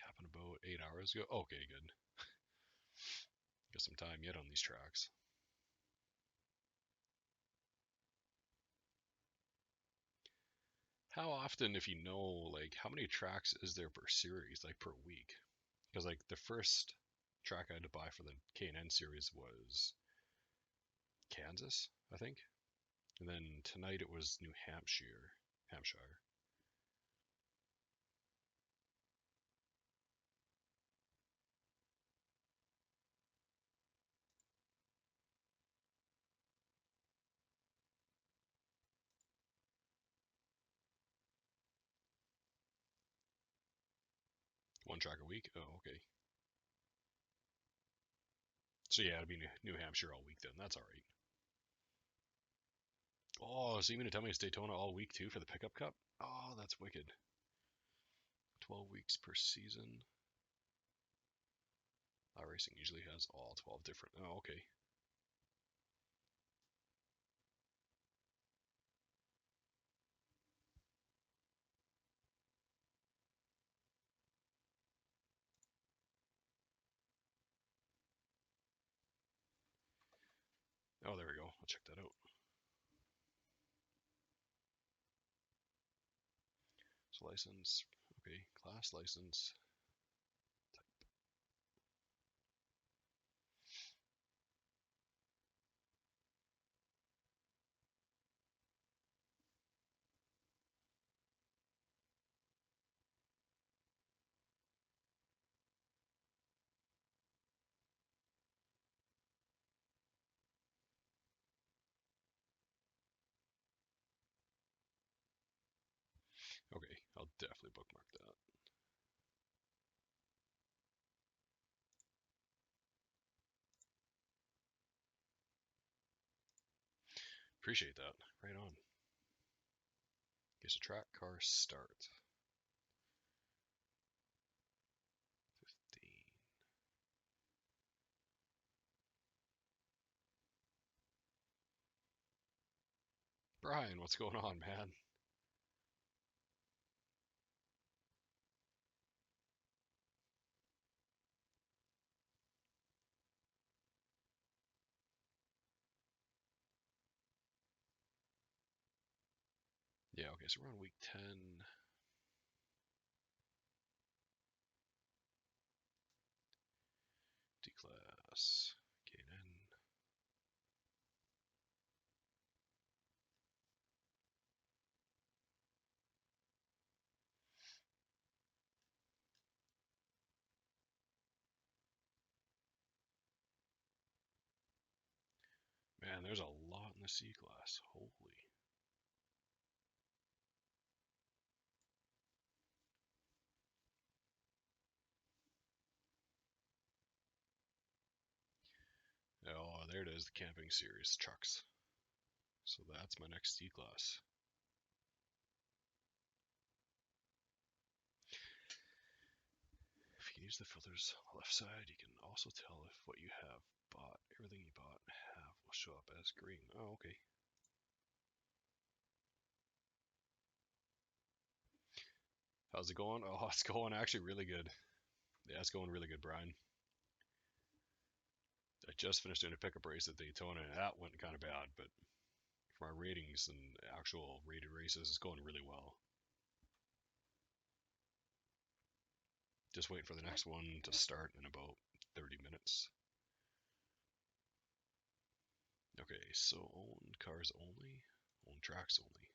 Happened about 8 hours ago. Okay, good. Got some time yet on these tracks. How often, if you know, like, how many tracks is there per series, like, per week? Because, like, the first track I had to buy for the K&N series was Kansas, I think. And then tonight it was New Hampshire. Hampshire. One track a week? Oh, okay. So yeah, it'd be New Hampshire all week then. That's all right. Oh, so you mean to tell me it's Daytona all week too for the pickup cup? Oh, that's wicked. 12 weeks per season. iRacing usually has all 12 different. Oh, okay. Oh, there we go. I'll check that out. So license. Okay, class license. Okay, I'll definitely bookmark that. Appreciate that. Right on. Okay, so track car start. 15. Brian, what's going on, man? Yeah, okay, so we're on week 10. D-Class. K&N. Man, there's a lot in the C class. Holy. Oh, there it is, the camping series trucks. So that's my next C class. If you can use the filters on the left side, you can also tell if what you have bought, everything you bought and have will show up as green. Oh, okay. How's it going? Oh, it's going actually really good. Yeah, it's going really good, Brian. I just finished doing a pickup race at Daytona, and that went kind of bad, but for my ratings and actual rated races, it's going really well. Just waiting for the next one to start in about 30 minutes. Okay, so own cars only, own tracks only.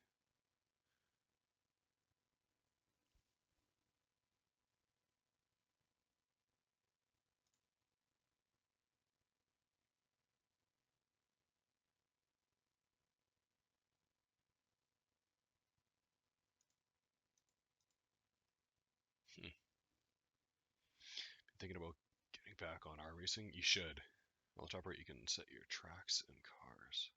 Thinking about getting back on iRacing? You should. On the top right, you can set your tracks and cars.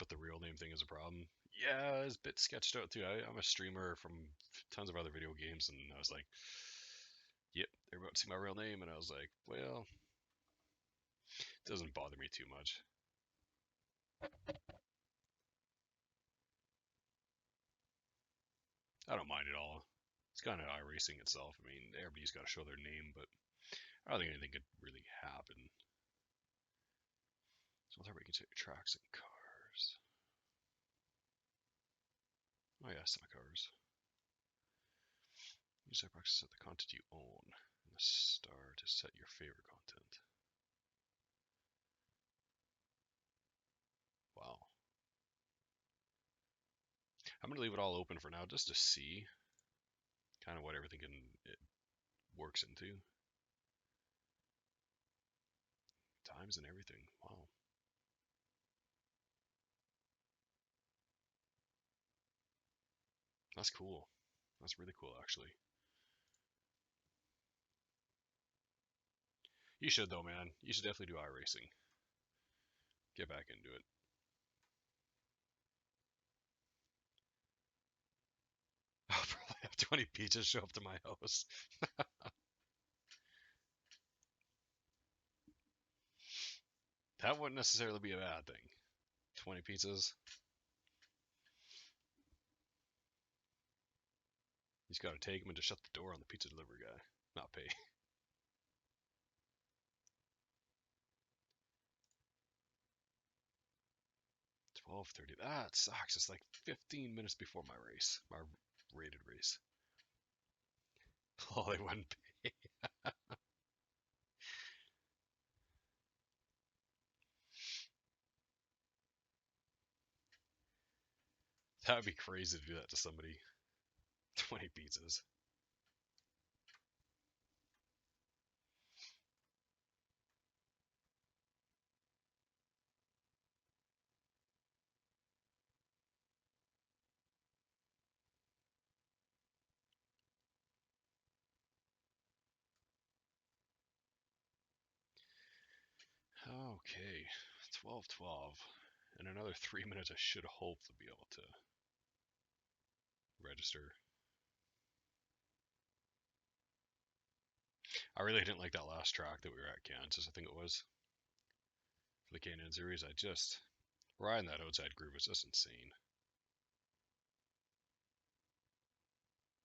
But the real name thing is a problem. Yeah, it's a bit sketched out too. I'm a streamer from tons of other video games, and I was like, yep, they're about to see my real name, and I was like, well, it doesn't bother me too much. I don't mind at all. It's kind of iRacing itself. I mean, everybody's got to show their name, but I don't think anything could really happen. So there we can set your tracks and cars. Oh yeah, set my cars. Use that box to set the content you own, and the star to set your favorite content. Wow. I'm going to leave it all open for now just to see kind of what everything it works into. Times and everything. Wow. That's cool. That's really cool, actually. You should, though, man. You should definitely do iRacing. Get back into it. I'll probably have 20 pizzas show up to my house. That wouldn't necessarily be a bad thing. 20 pizzas. You just gotta take them and just shut the door on the pizza delivery guy. Not pay. 12:30. That sucks. It's like 15 minutes before my race. My rated race. Oh, they wouldn't pay. That would be crazy to do that to somebody. 20 pizzas. Okay, 12:12. In another 3 minutes, I should hopefully be able to register. I really didn't like that last track that we were at, Kansas, I think it was. For the K&N series, I just... riding that outside groove is just insane.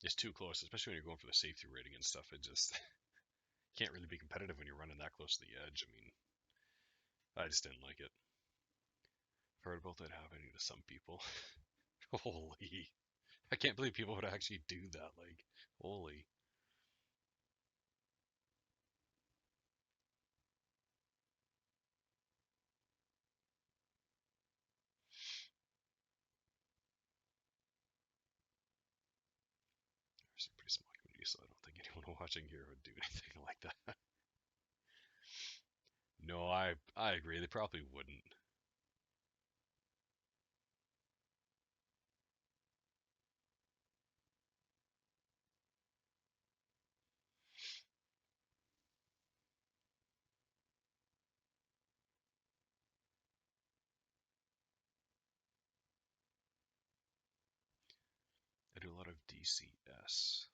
It's too close, especially when you're going for the safety rating and stuff. It just... can't really be competitive when you're running that close to the edge. I mean, I just didn't like it. I've heard about that happening to some people. Holy. I can't believe people would actually do that. Like, holy. It's a pretty small community, so I don't think anyone watching here would do anything like that. No, I agree. They probably wouldn't. I do a lot of DCS.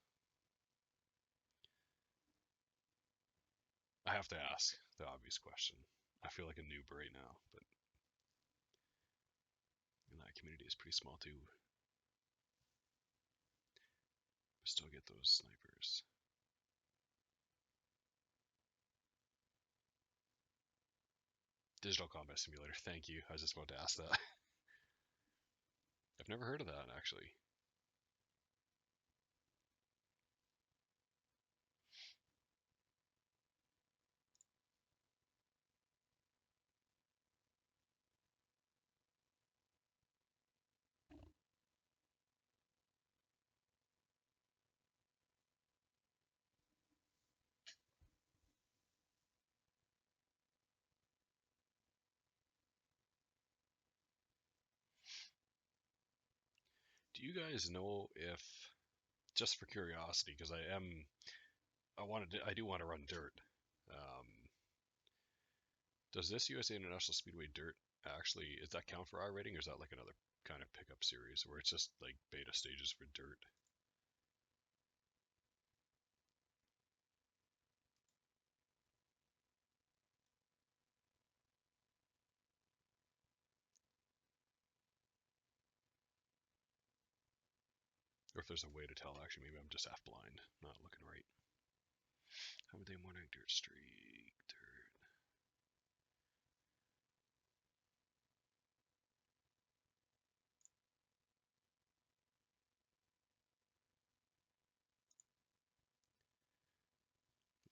I have to ask the obvious question. I feel like a noob right now, but that community is pretty small too. Still get those snipers. Digital Combat Simulator. Thank you. I was just about to ask that. I've never heard of that actually. Do you guys know if, just for curiosity, because I do want to run dirt. Does this USA International Speedway dirt actually, does that count for iRating, or is that like another kind of pickup series where it's just like beta stages for dirt? Or if there's a way to tell, actually, maybe I'm just half blind, not looking right. How would they morning dirt streak dirt?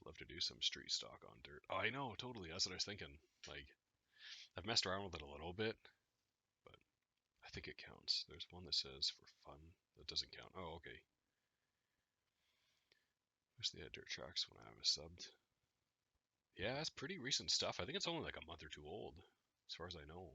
Love to do some street stock on dirt. Oh, I know, totally. That's what I was thinking. Like, I've messed around with it a little bit, but I think it counts. There's one that says for fun. That doesn't count. Oh, okay. Wish they had dirt tracks when I was subbed. Yeah, it's pretty recent stuff. I think it's only like a month or two old, as far as I know.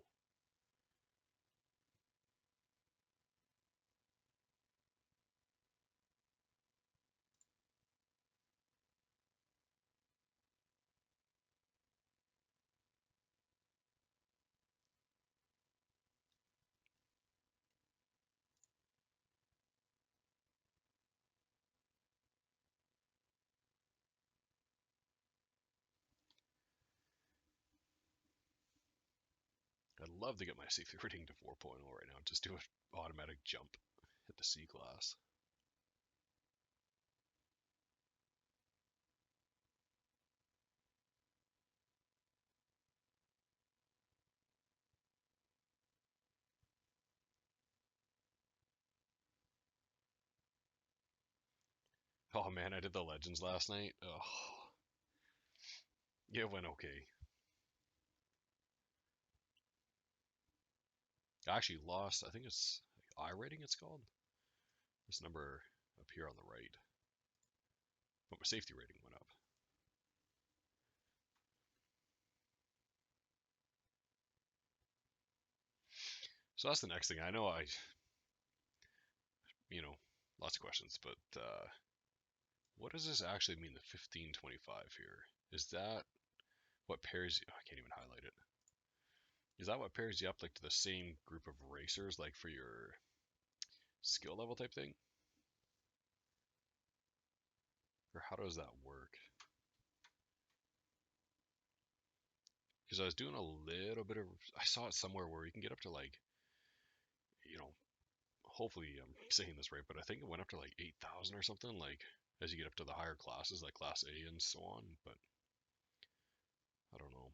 I'd love to get my safety rating to 4.0 right now. Just do an automatic jump, hit the C class. Oh man, I did the Legends last night. Oh, yeah, it went okay. I actually lost, I think it's iRating it's called. This number up here on the right. But my safety rating went up. So that's the next thing. I know you know, lots of questions, but what does this actually mean, the 1525 here? Is that what pairs you, I can't even highlight it. Is that what pairs you up like to the same group of racers, like for your skill level type thing? Or how does that work? Because I was doing a little bit of, I saw it somewhere where you can get up to like, you know, hopefully I'm saying this right, but I think it went up to like 8,000 or something, like as you get up to the higher classes, like Class A and so on, but I don't know.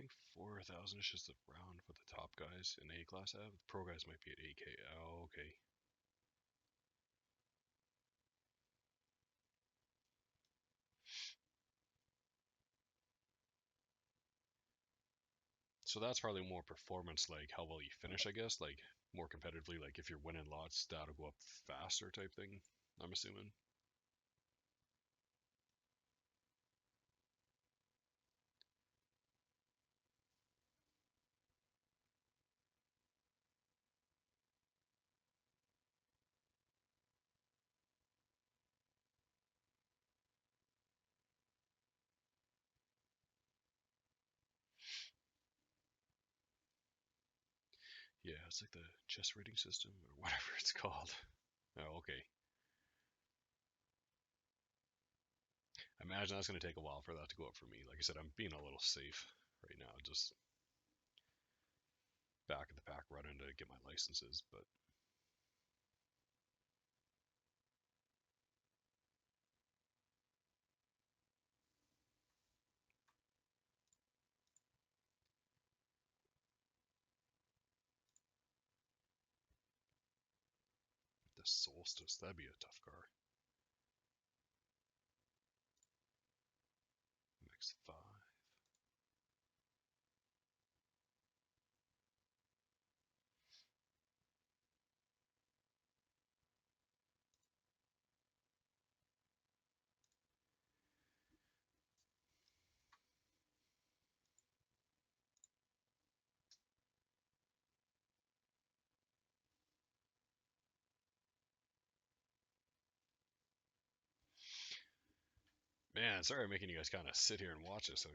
think 4,000 is just around what the top guys in A class have. The pro guys might be at 8K. Oh, okay. So that's probably more performance, like how well you finish, I guess. Like more competitively, like if you're winning lots, that'll go up faster type thing. I'm assuming. Yeah, it's like the chess rating system or whatever it's called. Oh, okay. I imagine that's going to take a while for that to go up for me. Like I said, I'm being a little safe right now, just back of the pack running to get my licenses, but the Solstice, that'd be a tough car. MX-5. Man, sorry I'm making you guys kind of sit here and watch this. It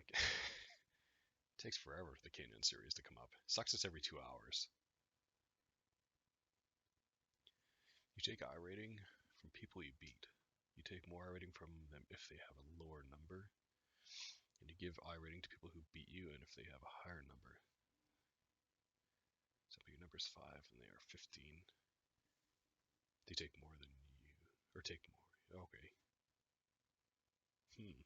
takes forever for the K&N series to come up. Sucks it's every 2 hours. You take iRating from people you beat. You take more iRating from them if they have a lower number. And you give iRating to people who beat you and if they have a higher number. So if your number is 5 and they are 15, they take more than you. Or take more. Okay. Hmm.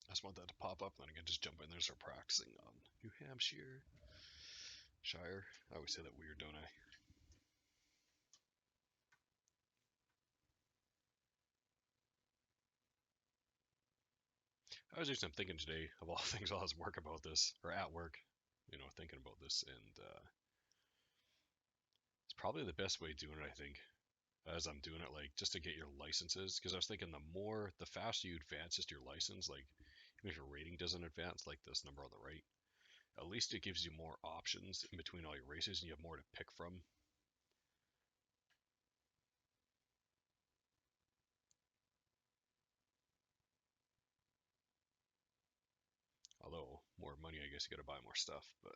I just want that to pop up and then I can just jump in there and start practicing on New Hampshire. Shire. I always say that weird, don't I? I was doing some thinking today of all things while I was work about this, or at work, thinking about this, and it's probably the best way of doing it, I think, as I'm doing it, like, just to get your licenses, because I was thinking the faster you advance just your license, like, even if your rating doesn't advance, like this number on the right, at least it gives you more options in between all your races, and you have more to pick from. Although, more money, I guess you gotta buy more stuff, but...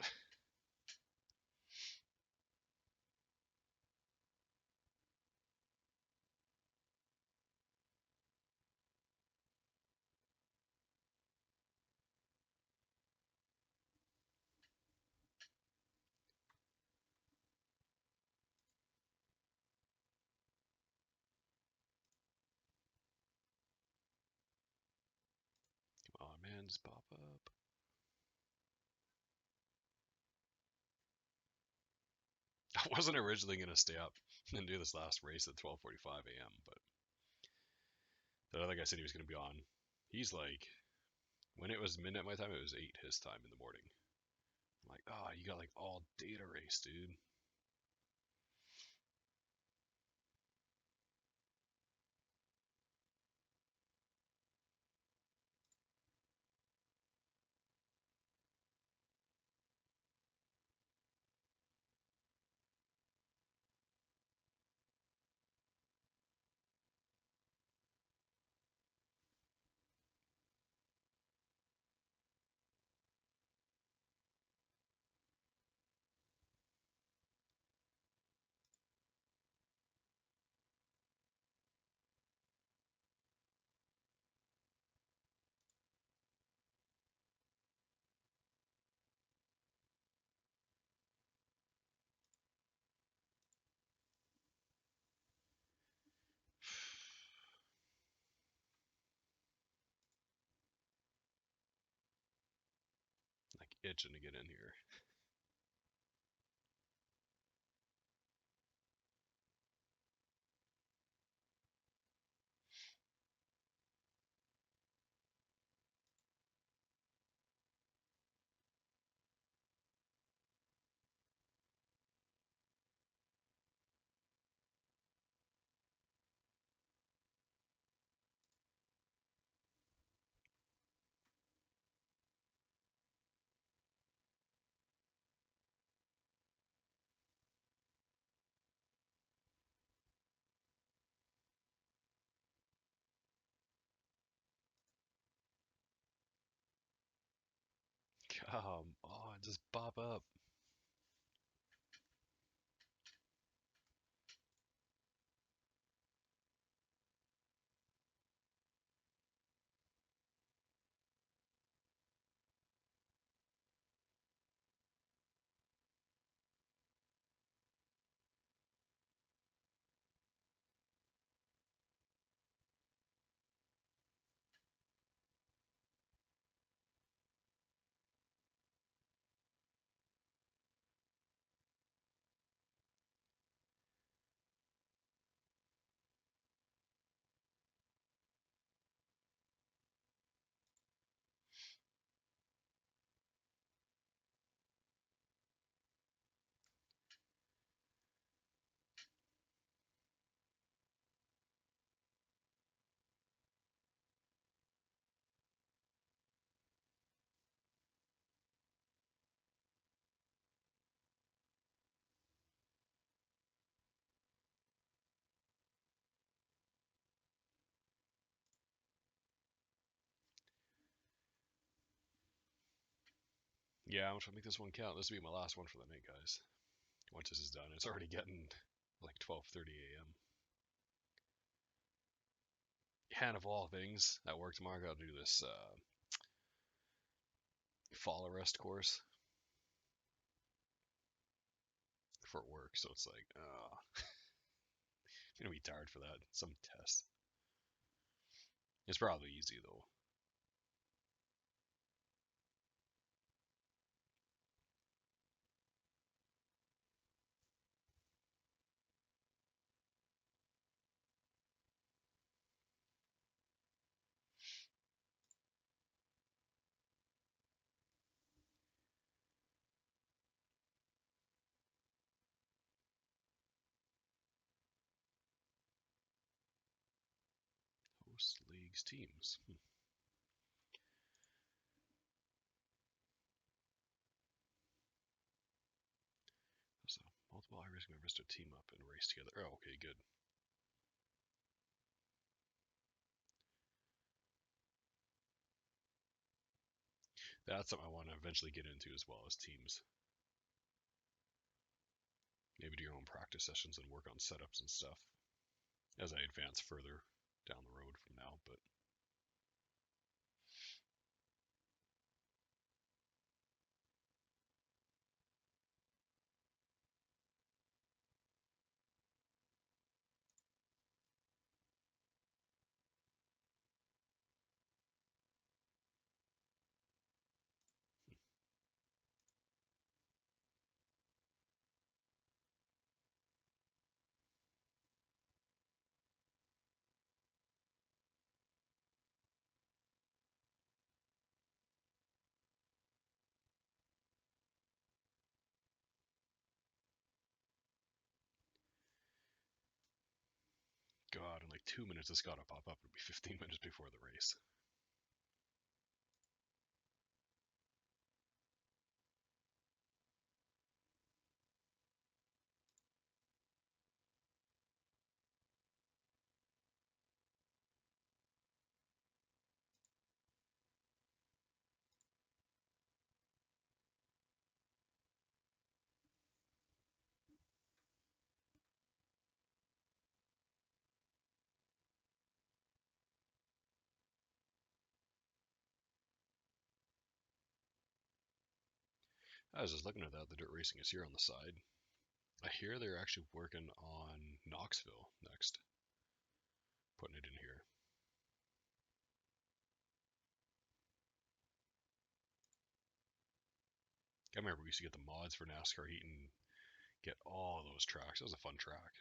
Come on, man, just pop up. I wasn't originally going to stay up and do this last race at 12:45 a.m., but the other guy said he was going to be on. He's like, when it was midnight my time, it was 8 his time in the morning. I'm like, oh, you got like all day to race, dude. itching to get in here. Come on, just pop up. Yeah, I'm trying to make this one count. This will be my last one for the night, guys. Once this is done, it's already getting like 12:30 a.m. And of all things, at work tomorrow, I gotta do this fall arrest course for work. So it's like, I'm gonna be tired for that. Some test. It's probably easy though. Host leagues teams. So multiple iRacing members to team up and race together. Oh, okay, good. That's something I want to eventually get into as well as teams. Maybe do your own practice sessions and work on setups and stuff as I advance further down the road from now. But God, in like 2 minutes it's gotta pop up. It'll be 15 minutes before the race. I was just looking at that. The dirt racing is here on the side. I hear they're actually working on Knoxville next, putting it in here. I remember we used to get the mods for NASCAR Heat and get all those tracks. That was a fun track.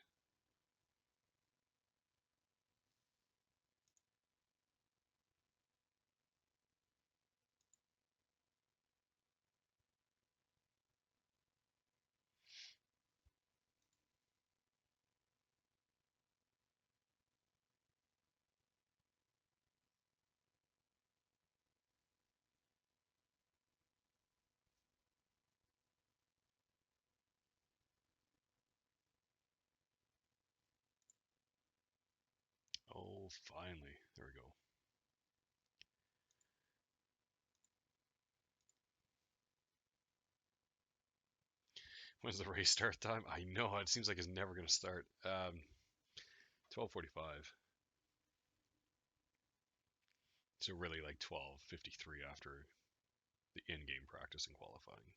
Oh, finally. There we go. When's the race start time? I know, it seems like it's never going to start. 12:45. So really like 12:53 after the in-game practice and qualifying.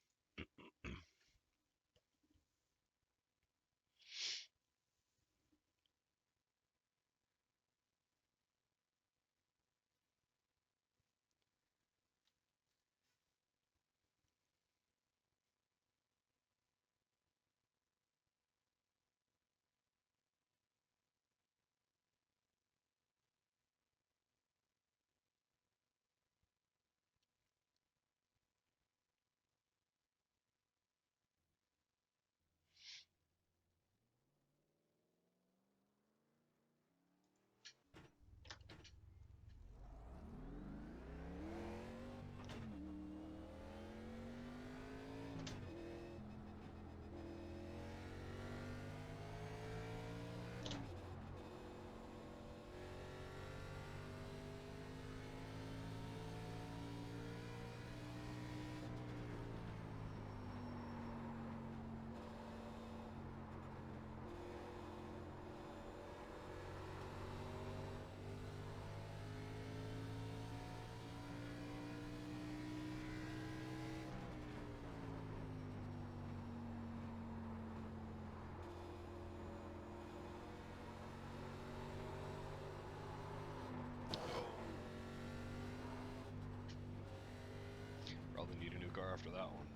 Probably need a new car after that one.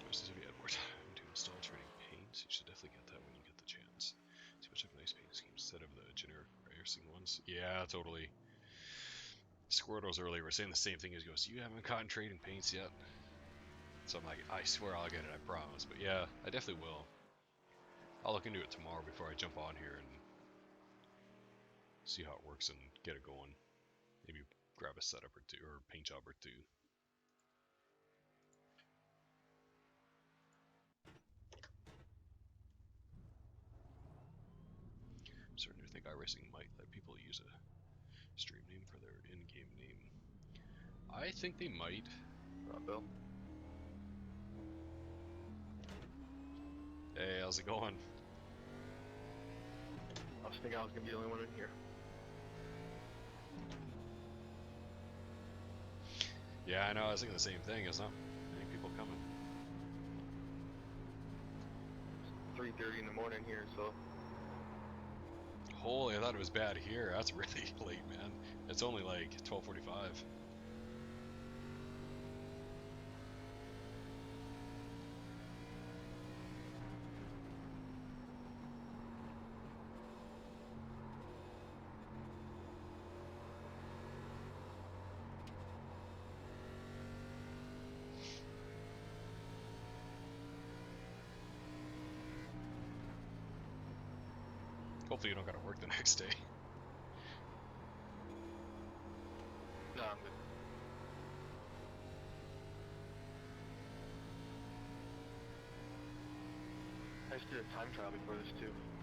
If you had more time to install trading paints, you should definitely get that when you get the chance. See much of nice paint schemes instead of the generic iRacing ones. Yeah, totally. Squirtles earlier were saying the same thing. He goes, "You haven't gotten trading paints yet." So I'm like, I swear I'll get it, I promise. But yeah, I definitely will. I'll look into it tomorrow before I jump on here and see how it works and get it going. Maybe grab a setup or two, or paint job or two. I'm starting to think iRacing might let people use a stream name for their in-game name. I think they might. Bill. Hey, how's it going? I was thinking I was gonna be the only one in here. Yeah, I know. I was thinking the same thing. There's not many people coming. 3:30 in the morning here, so Holy, I thought it was bad here. That's really late, man. It's only like 12:45. Hopefully you don't gotta work the next day. no, I'm good. I just did a time trial before this too. I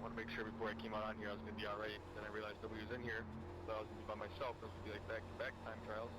want to make sure before I came out on here I was gonna be alright. Then I realized nobody was in here, so I was gonna be by myself. Those would be like back-to-back time trials.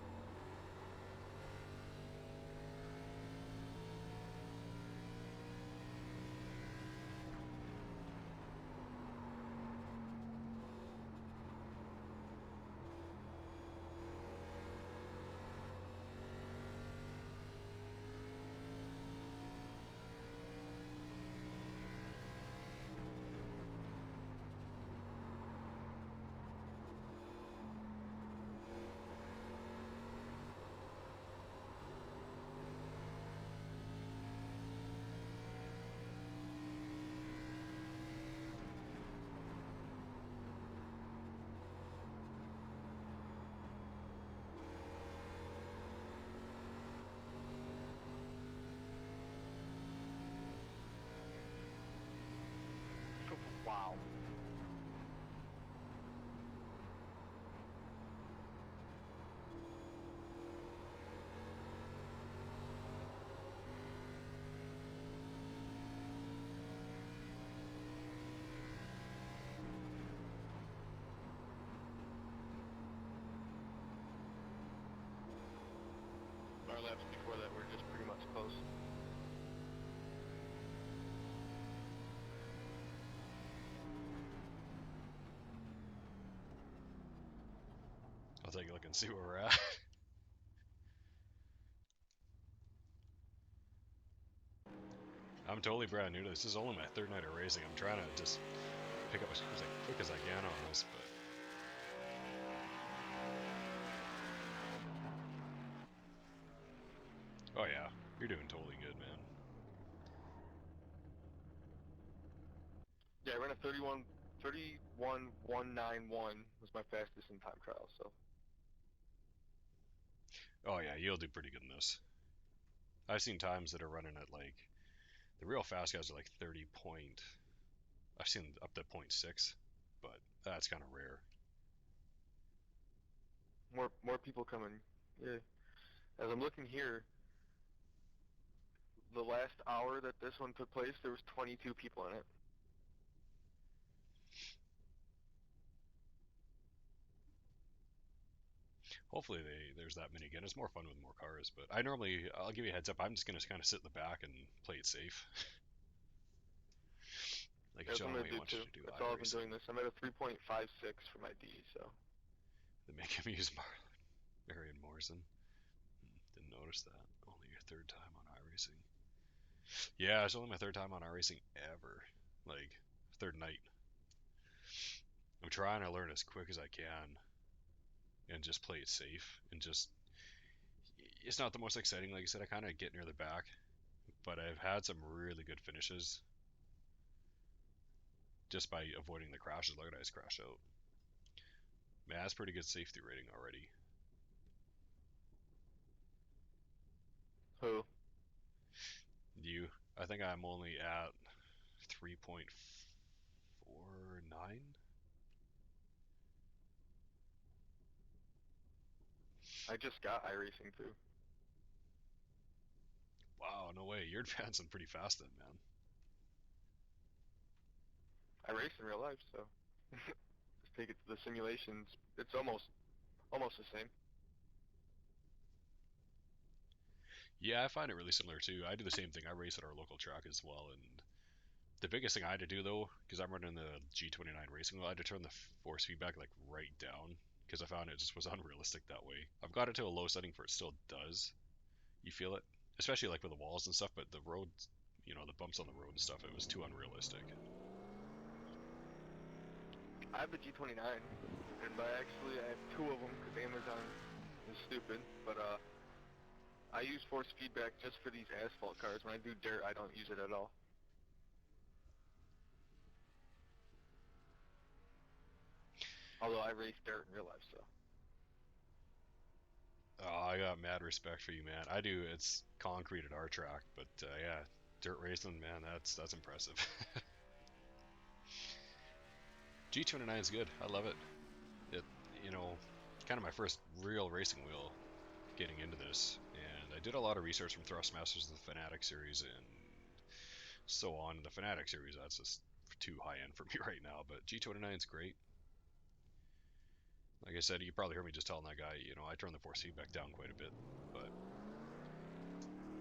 I'll take a look and see where we're at. I'm totally brand new to this. This is only my third night of racing. I'm trying to just pick up as quick as I can on this, but oh yeah, you're doing totally good, man. Yeah, I ran a 31.191 was my fastest in time trial, so. Oh yeah, you'll do pretty good in this. I've seen times that are running at like the real fast guys are like 30 point. I've seen up to 0.6, but that's kind of rare. More people coming. Yeah. As I'm looking here, the last hour that this one took place, there was 22 people in it. Hopefully there's that many again. It's more fun with more cars, but I'll give you a heads up. I'm just gonna kind of sit in the back and play it safe. Like That's what John I'm Wayne gonna do wants you too. to do That's all I've been iRacing. doing this. I'm at a 3.56 for my D, so. They make him use Marion Morrison. Didn't notice that. Only your third time on iRacing. Yeah, it's only my third time on iRacing ever. Like, third night. I'm trying to learn as quick as I can and just play it safe and just. It's not the most exciting, like I said. I kind of get near the back, but I've had some really good finishes just by avoiding the crashes. Look at I just crash out. Man, that's pretty good safety rating already. Who? You, I think I'm only at 3.49. I just got iRacing too. Wow, no way. You're advancing pretty fast then, man. I race in real life, so. Just take it to the simulations. It's almost the same. Yeah, I find it really similar too. I do the same thing. I race at our local track as well, and the biggest thing I had to do though, because I'm running the G29 racing wheel, I had to turn the force feedback like right down because I found it just was unrealistic that way. I've got it to a low setting for it still does. You feel it, especially like with the walls and stuff, but the roads, the bumps on the road and stuff, it was too unrealistic. I have the G29, and I have two of them because Amazon is stupid, but I use force feedback just for these asphalt cars. When I do dirt, I don't use it at all. Although I race dirt in real life, so. Oh, I got mad respect for you, man. I do. It's concrete at our track, but yeah, dirt racing, man, that's impressive. G29 is good. I love it. It, you know, kind of my first real racing wheel getting into this, and I did a lot of research from Thrustmasters and the Fanatic series and so on. The Fanatic series, that's just too high end for me right now, but G29 is great. Like I said, you probably heard me just telling that guy, I turn the force feedback down quite a bit, but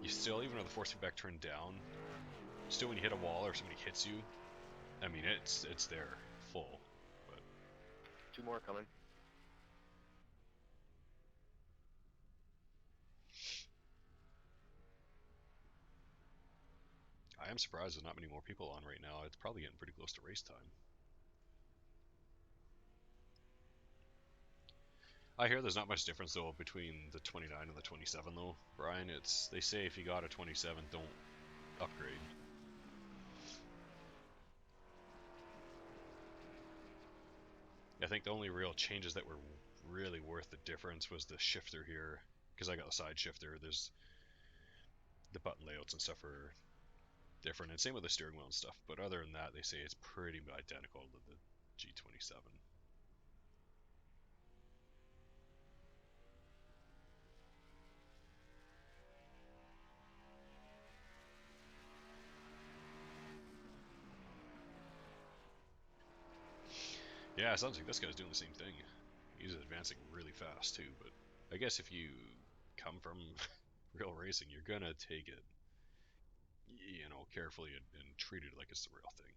you still, even with the force feedback turned down, still when you hit a wall or somebody hits you, I mean, it's there, full, but Two more coming. I am surprised there's not many more people on right now. It's probably getting pretty close to race time. I hear there's not much difference though between the 29 and the 27 though, Brian. They say if you got a 27, don't upgrade. I think the only real changes that were really worth the difference was the shifter here, because I got the side shifter. There's the button layouts and stuff are different, and same with the steering wheel and stuff. But other than that, they say it's pretty identical to the G27. Yeah, it sounds like this guy's doing the same thing. He's advancing really fast too, but I guess if you come from real racing, you're gonna take it, carefully and treat it like it's the real thing.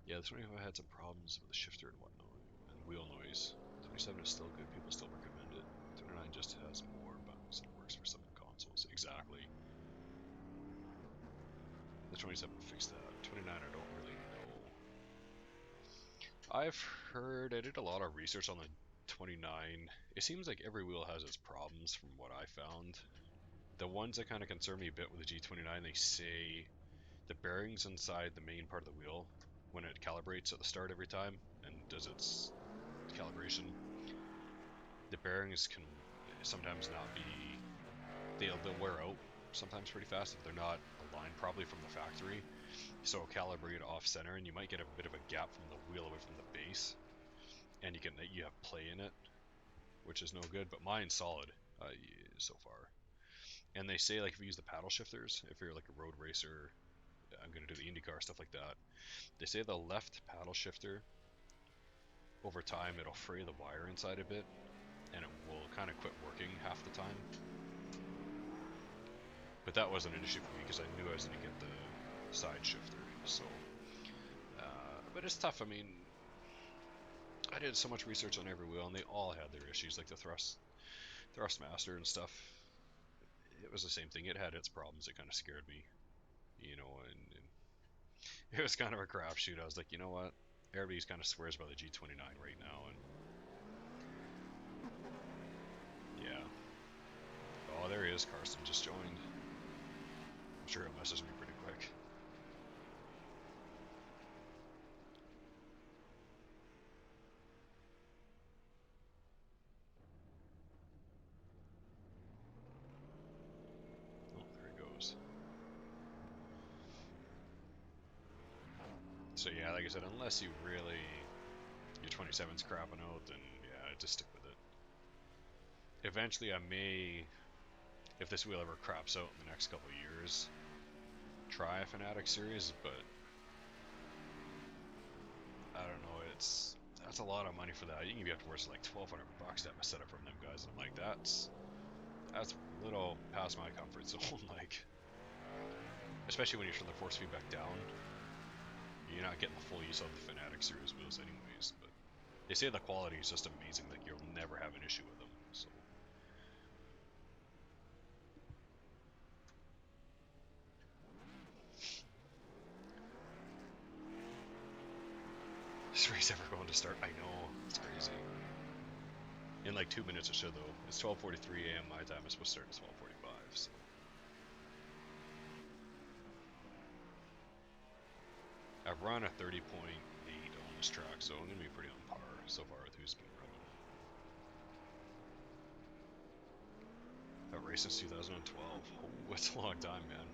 Yeah, this one I had some problems with the shifter and whatnot, and wheel noise. The 27 is still good. People still recommend it. 29 just has more buttons and it works for some consoles. Exactly. The 27 fixed that. 29 I don't really know. I've heard, I did a lot of research on the 29. It seems like every wheel has its problems from what I found. The ones that kind of concern me a bit with the G29, they say the bearings inside the main part of the wheel, when it calibrates at the start every time and does its calibration, the bearings can sometimes not be, they'll wear out sometimes pretty fast if they're not aligned properly from the factory. So calibrate off center and you might get a bit of a gap from the wheel away from the base, and you have play in it, which is no good. But mine's solid so far. And they say, like, if you use the paddle shifters, if you're like a road racer, I'm gonna do the IndyCar stuff like that. They say the left paddle shifter, over time, it'll fray the wire inside a bit, and it will kind of quit working half the time. But that wasn't an issue for me because I knew I was going to get the side shifter. So, but it's tough. I mean, I did so much research on every wheel, and they all had their issues, like the Thrustmaster and stuff. It was the same thing. It had its problems. It kind of scared me, you know, and it was kind of a crapshoot. I was like, you know what? Everybody's kind of swears by the G29 right now, and yeah. Oh, there he is. Carson just joined. I'm sure he'll message me pretty quick. Oh, there he goes. So yeah, like I said, unless you really, your 27's crapping out, then yeah, just stick with it. Eventually I may, if this wheel ever craps out in the next couple of years, try a Fanatic series, but I don't know, that's a lot of money for that. You can be upwards of like $1,200 to have a setup from them guys, and I'm like, that's a little past my comfort zone, like, especially when you turn the force feedback down, you're not getting the full use of the Fanatic series wheels anyways, but they say the quality is just amazing, like you'll never have an issue with them, so. This race ever going to start? I know, it's crazy. In like 2 minutes it should though. It's 12:43 a.m. my time. It's supposed to start at 12:45. So. I've run a 30.8 on this track, so I'm gonna be pretty on par so far with who's been running. That race since 2012. Oh, it's a long time, man.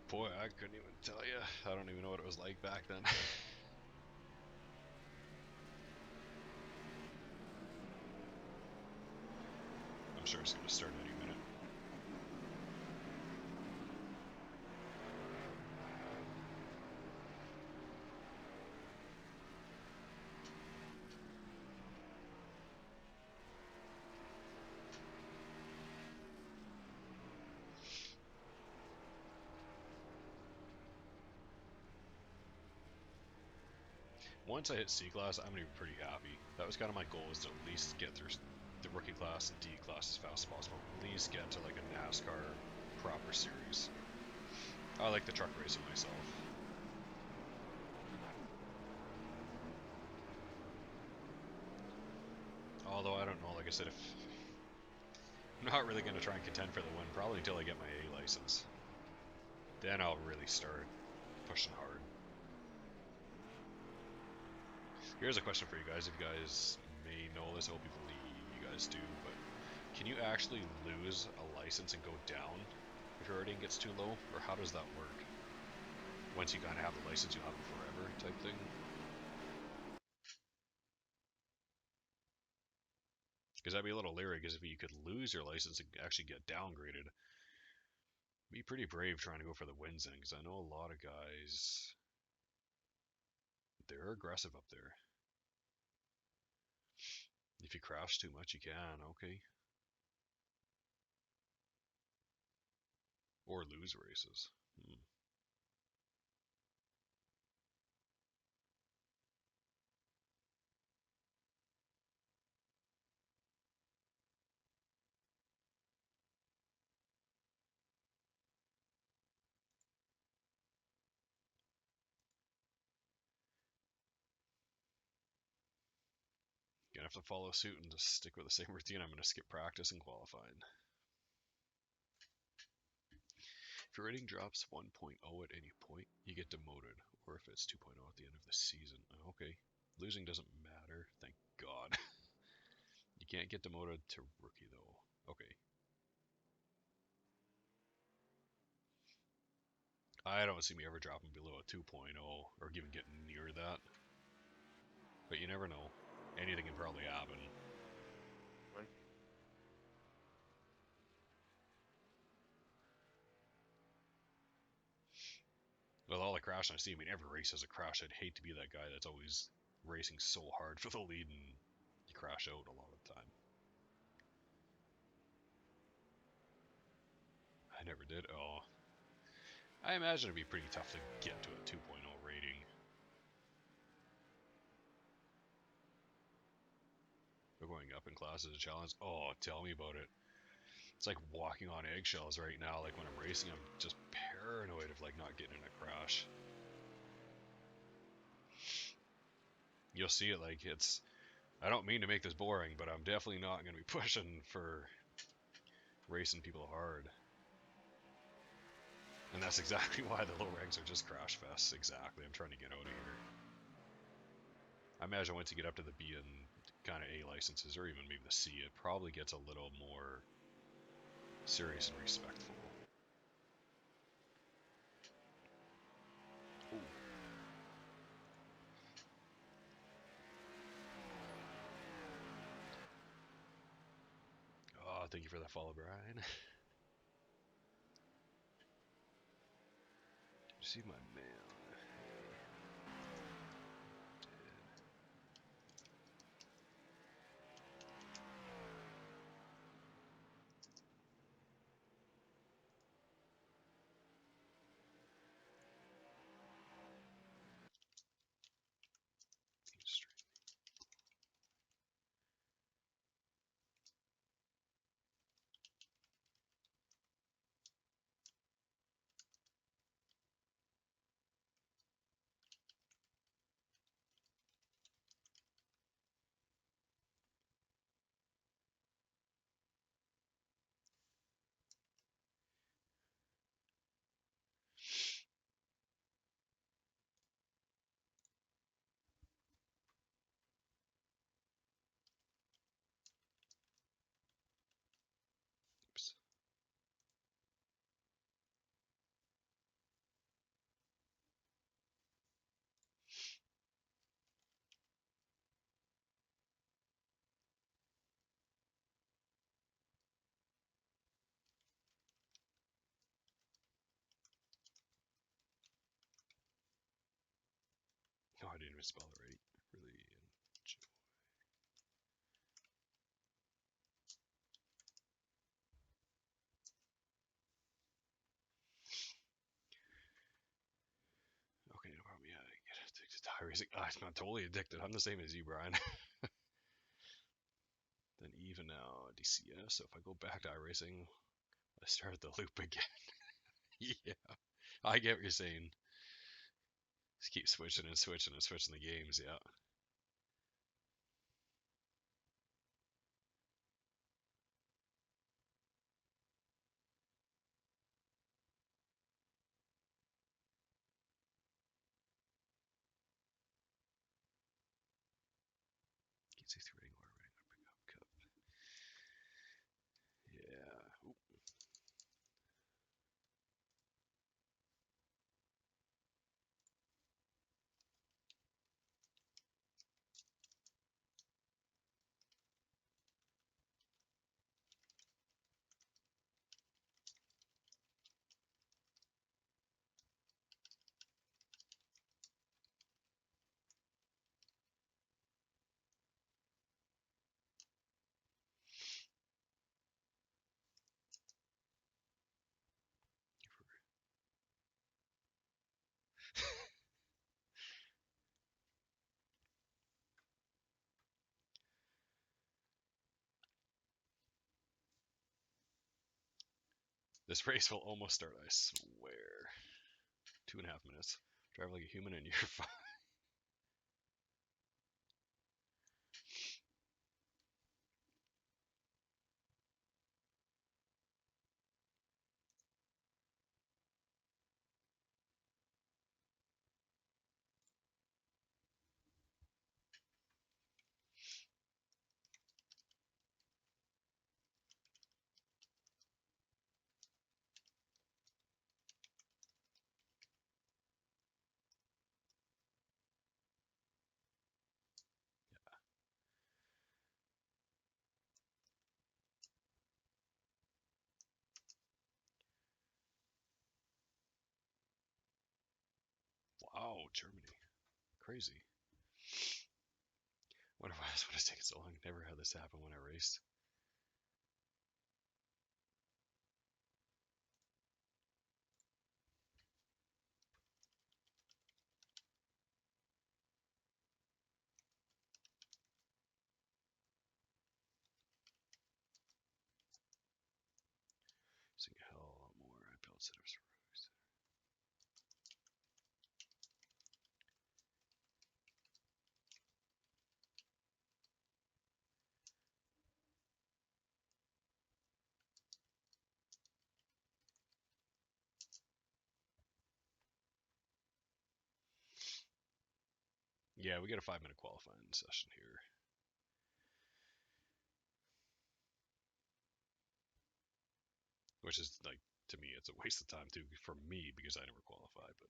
Boy, I couldn't even tell you. I don't even know what it was like back then. I'm sure it's gonna start any minute. Once I hit C-Class, I'm going to be pretty happy. That was kind of my goal, is to at least get through the Rookie Class and D-Class as fast as possible. At least get to like a NASCAR proper series. I like the truck racing myself. Although, I don't know, like I said, if I'm not really going to try and contend for the win, probably until I get my A license. Then I'll really start pushing hard. Here's a question for you guys. If you guys may know this, I hope you guys do, but can you actually lose a license and go down if your rating gets too low? Or how does that work? Once you kind of have the license, you'll have it forever type thing? Because because I'd be a little leery, because if you could lose your license and actually get downgraded, be pretty brave trying to go for the wins then, because I know a lot of guys, they're aggressive up there. If you crash too much, you can, okay. Or lose races. Gonna have to follow suit and just stick with the same routine. I'm gonna skip practice and qualifying. If your rating drops 1.0 at any point, you get demoted, or if it's 2.0 at the end of the season. Okay, losing doesn't matter, thank God. You can't get demoted to rookie though. Okay. I don't see me ever dropping below a 2.0 or even getting near that. But you never know. Anything can probably happen. Right. With all the crashing I see, I mean, every race has a crash. I'd hate to be that guy that's always racing so hard for the lead and you crash out a lot of the time. I never did. Oh. I imagine it'd be pretty tough to get to a 2.0 rating. But going up in class is a challenge. Oh, tell me about it. It's like walking on eggshells right now. Like when I'm racing, I'm just paranoid of like not getting in a crash. You'll see it, like it's, I don't mean to make this boring, but I'm definitely not going to be pushing for racing people hard. And that's exactly why the low ranks are just crash fests. Exactly. I'm trying to get out of here. I imagine once you get up to the B and kind of A licenses, or even maybe the C, it probably gets a little more serious and respectful. Ooh. Oh, thank you for that follow, Brian. Did you see my mail? Oops. No, I didn't even spell it right. Really enjoy. Okay, no problem. Yeah, I get addicted to iRacing. I'm not totally addicted. I'm the same as you, Brian. Then even now, DCS. So if I go back to iRacing, I start the loop again. Yeah, I get what you're saying. Just keep switching and switching and switching the games. Yeah. Keep 60 rating order rating up pickup cup. Yeah. Ooh. This race will almost start, I swear. 2.5 minutes. Drive like a human and you're fine. Wow, Germany. Crazy. Wonder why this one has taken so long. Never had this happen when I raced. Seeing a hell of a lot more. I built setups for rogues. Yeah, we got a 5-minute qualifying session here. Which is, like, to me, it's a waste of time, too, for me, because I never qualify, but...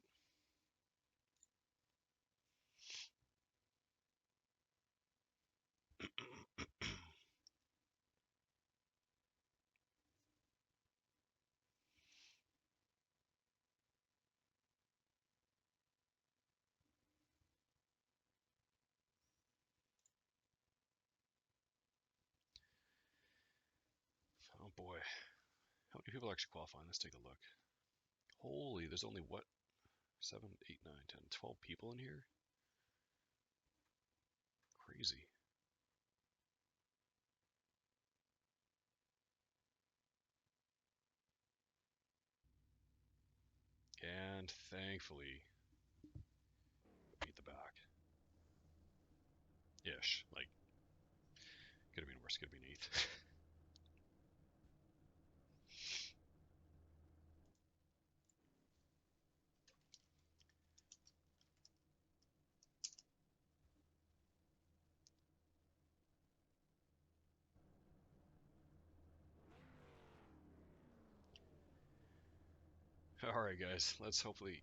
Oh boy. How many people are actually qualifying? Let's take a look. Holy, there's only what? 7, 8, 9, 10, 12 people in here? Crazy. And thankfully, beat the back. Ish. Like, could have been worse, could have been 8th. Alright guys, let's hopefully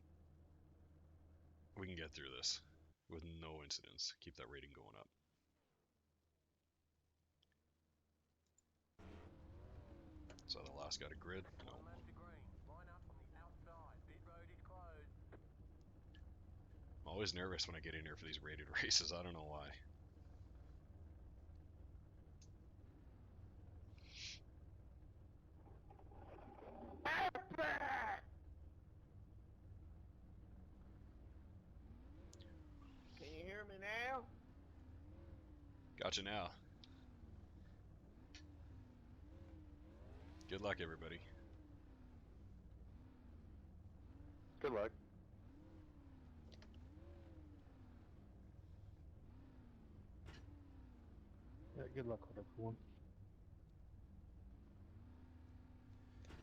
we can get through this with no incidents. Keep that rating going up. So the last guy to grid? No. I'm always nervous when I get in here for these rated races, I don't know why. Can you hear me now? Gotcha now. Good luck everybody. Good luck. Yeah, good luck with everyone.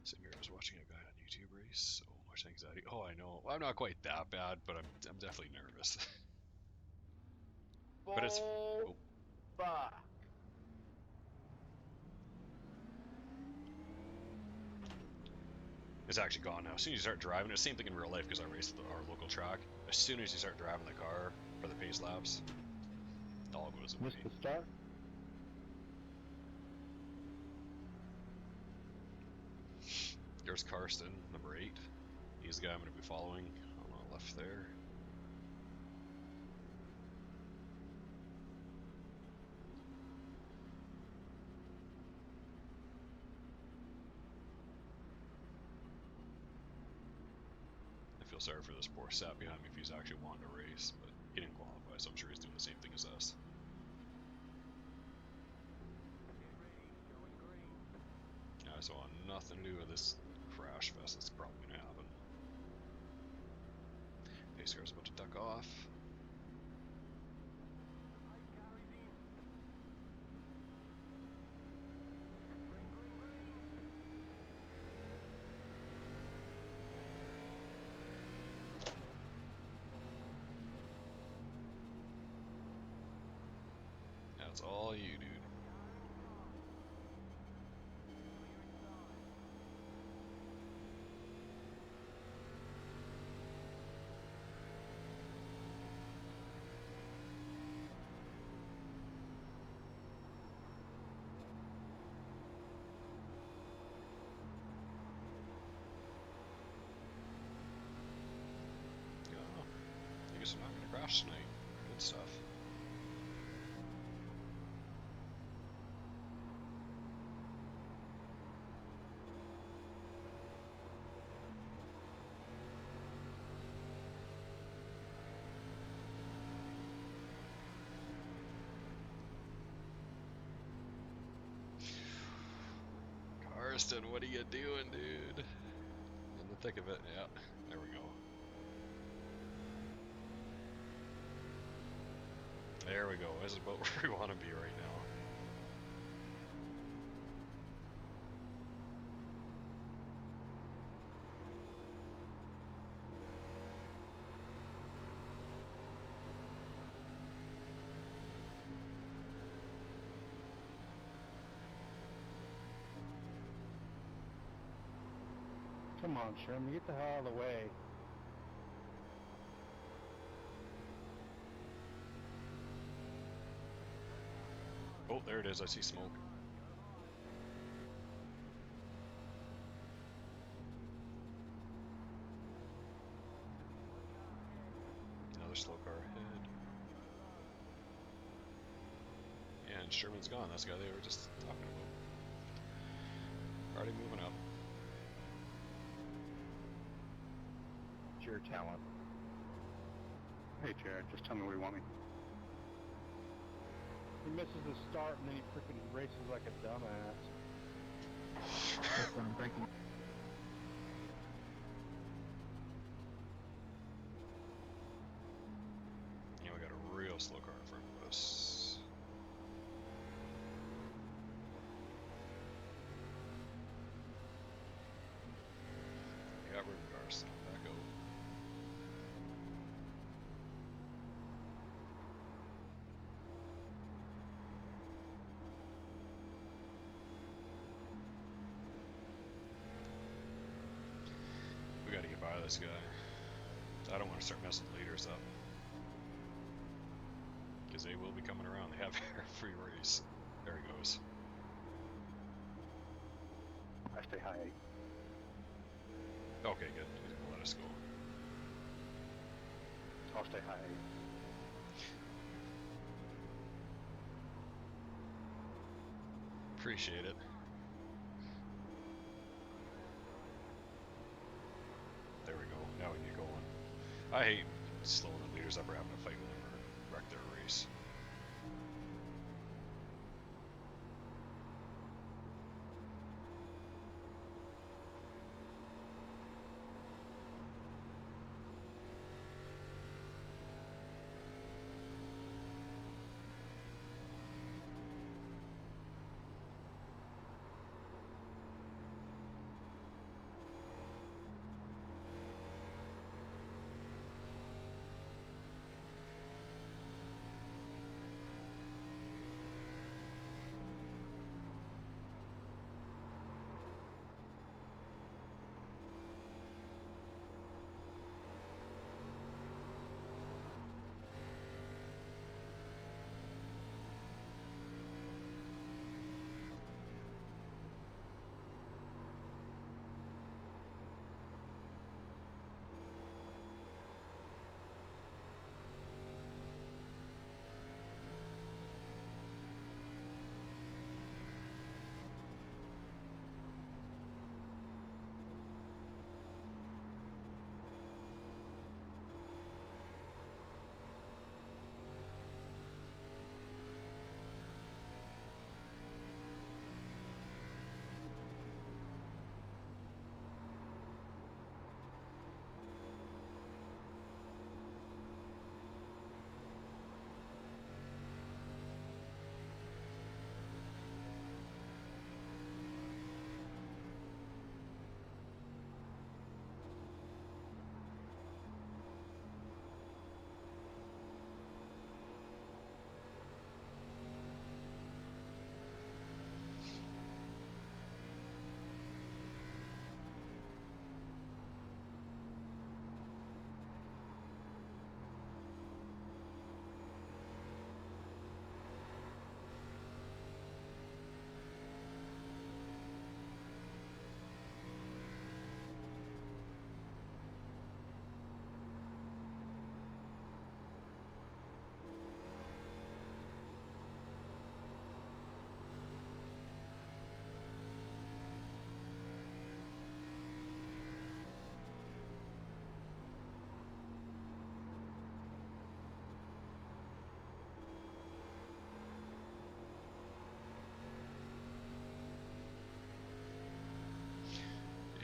Same here, I was watching a guy on YouTube race, so much anxiety. Oh, I know. Well, I'm not quite that bad, but I'm definitely nervous. But it's... Bull Oh. fuck. It's actually gone now. As soon as you start driving, it's the same thing in real life because I raced at our local track. As soon as you start driving the car for the pace laps, it all goes away. Missed the start. There's Karsten, number 8. He's the guy I'm going to be following on the left there. I feel sorry for this poor sap behind me if he's actually wanting to race, but he didn't qualify, so I'm sure he's doing the same thing as us. Yeah, so I want nothing to do with this crap. crash fest that's probably gonna happen. Pace car's about to duck off. That's all you, dude. Oh, I guess I'm not gonna crash tonight. Good stuff. Karsten, what are you doing, dude? In the thick of it, yeah. There we go. There we go. This is about where we want to be right now. Come on, Sherman, get the hell out of the way. Oh, there it is. I see smoke. Another slow car ahead. And Sherman's gone. That's the guy they were just talking about. Already moving up. It's your talent. Hey, Jared, just tell me where you want me. He misses the start and then he freaking races like a dumbass. That's what I'm thinking. Yeah, we got a real slow car in front of us. We got room cars. Back out. We gotta get by this guy. I don't want to start messing leaders up. Because they will be coming around. They have a free race. There he goes. I stay high 8. Okay, good. He's gonna let us go. I'll stay high 8. Appreciate it. There we go. Now we get going. I hate slowing the leaders up or having to fight with them or wreck their race.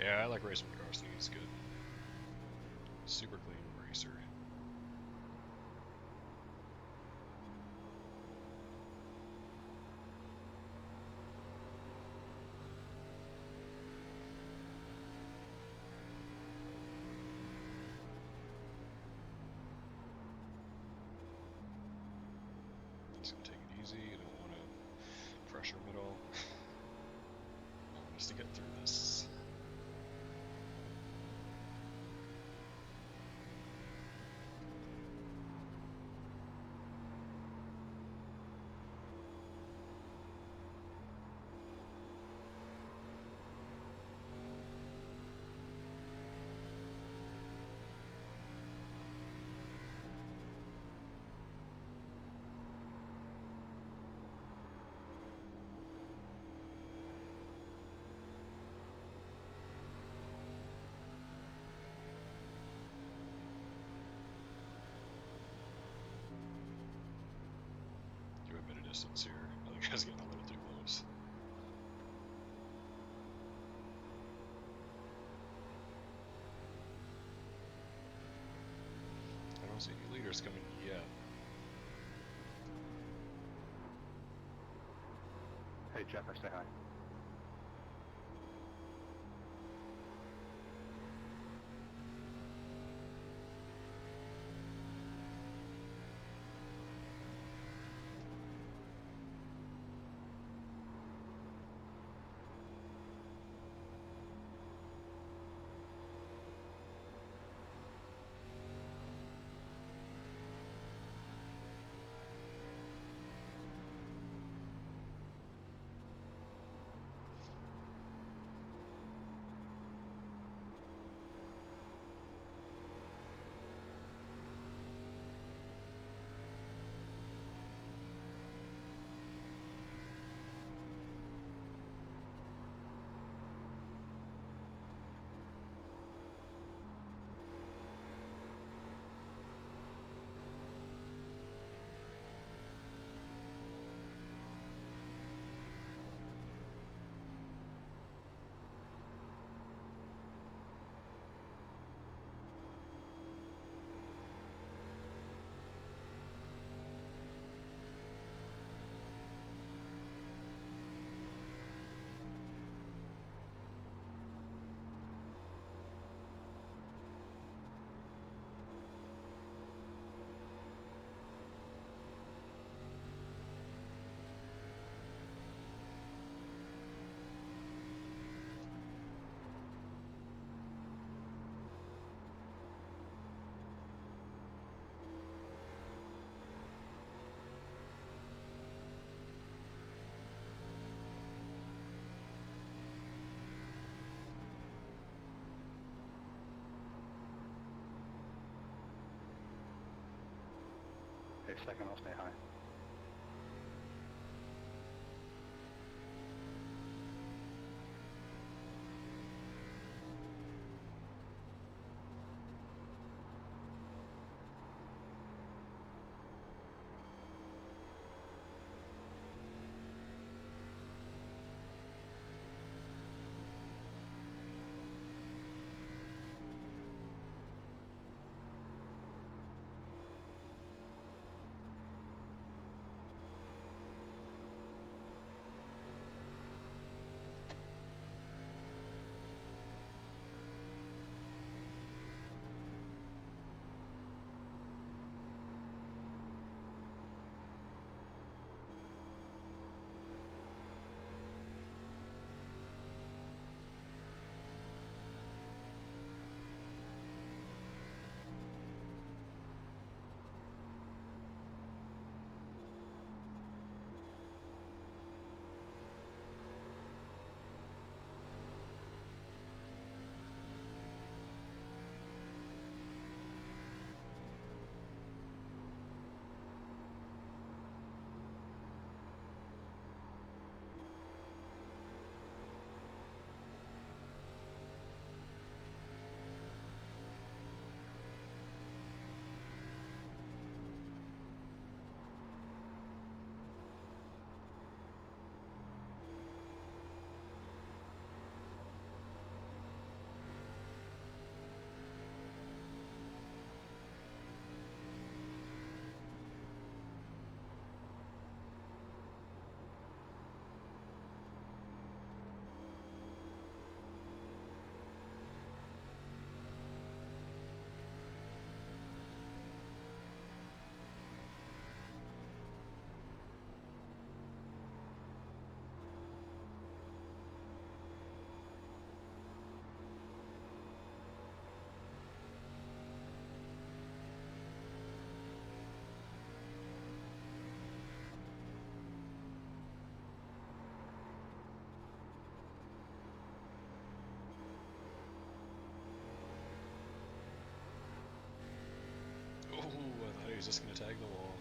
Yeah, I like racing with Carson. He's good. Super clean racer. Just gonna take it easy. I don't want to pressure middle. I want us to get through this. Do a bit of distance here. I think I was getting a little too close. I don't see any leaders coming yet. Hey, Jeff, I say hi. Hey, second, I'll say hi. he's just gonna tag the wall.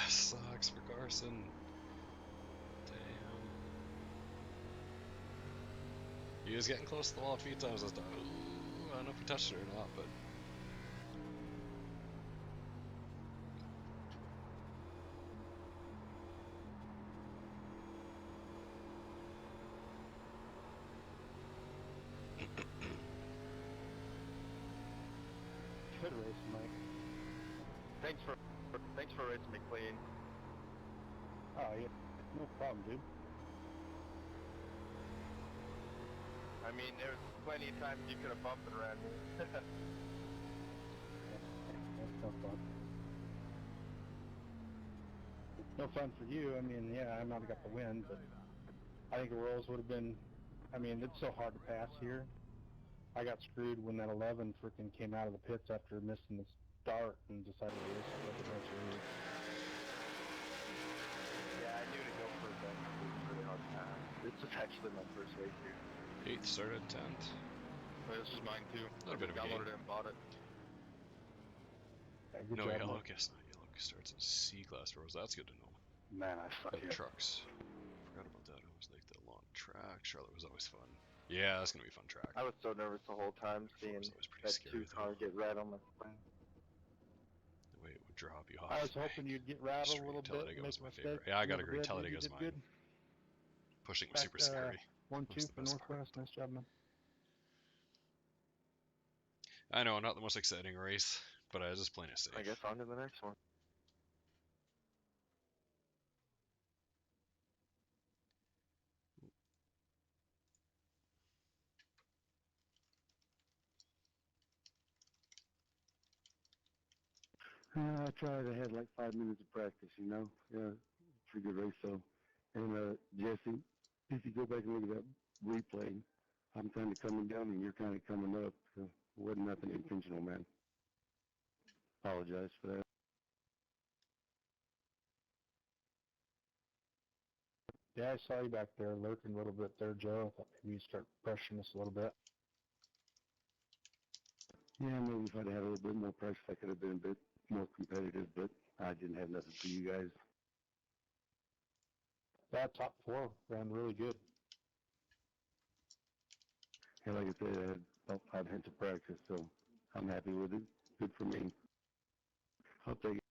Sucks for Carson. Damn. He was getting close to the wall a few times. I was like, ooh, I don't know if he touched it or not, but. Good race, Mike. Thanks for racing me clean. Oh, yeah. No problem, dude. I mean, there's plenty of times you could have bumped and ran me. That's no fun. No fun for you. I mean, yeah, I might have got the win, but I think the rolls would have been. I mean, it's so hard to pass here. I got screwed when that 11 freaking came out of the pits after missing the start and decided to race it like a bunch of idiots. Yeah, I knew to go for that. It was really hard to pass. This is actually my first race here. 8th started 10th. Well, this is mine too. A little bit of a downloaded game. it and bought it. Yeah, good No, job, yellow. Mike. Guess not yellow. Starts in C class bros. That's good to know. Man, I suck The here. trucks. Forgot about that. It was like the long track. Charlotte was always fun. Yeah, that's gonna be a fun track. I was so nervous the whole time Four seeing was always pretty that scary 2 car though. get red on the screen. The way it would drop you off. I was hoping you'd get rattled a little bit, Talladega make was a my mistake. favorite. Yeah, I gotta never agree. did. You Talladega is did mine. good. Pushing was super scary. 1-2 That was the for best part. Northwest. Nice job, man. I know, not the most exciting race, but I was just playing it safe. I guess on to the next one. I tried. I had like 5 minutes of practice, you know. Yeah, it's a good race, though. And Jesse, if you go back and look at that replay, I'm kind of coming down and you're kind of coming up. So it wasn't nothing intentional, man. Apologize for that. Yeah, I saw you back there lurking a little bit there, Joe. I thought maybe you'd start pressuring us a little bit. Yeah, maybe if I'd had a little bit more practice, I could have been a bit more competitive, but I didn't have nothing for you guys. That top 4 ran really good. Yeah, like I said, I had about 5 minutes of practice, so I'm happy with it. Good for me. I'll take it.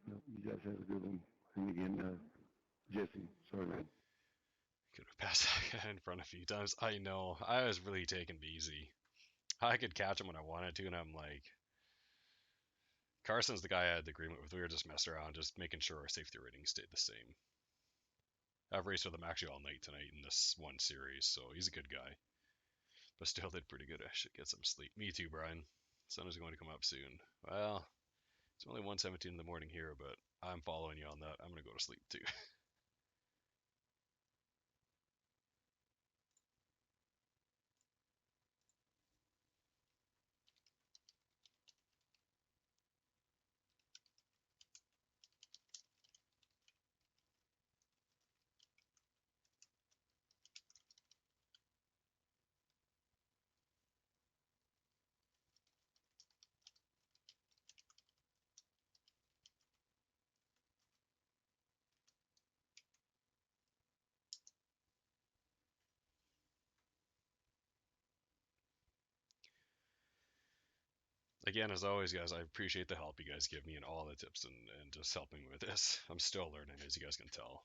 No, you guys have a good one. And again, Jesse, sorry, man. Could have passed that guy in front a few times. I know. I was really taking it easy. I could catch him when I wanted to, and I'm like, Carson's the guy I had the agreement with. We were just messing around, just making sure our safety rating stayed the same. I've raced with him actually all night tonight in this one series, so he's a good guy. But still did pretty good. I should get some sleep. Me too, Brian. Sun is going to come up soon. Well, it's only 1:17 in the morning here, but I'm following you on that. I'm going to go to sleep too. Again, as always, guys, I appreciate the help you guys give me and all the tips and just helping me with this. I'm still learning, as you guys can tell.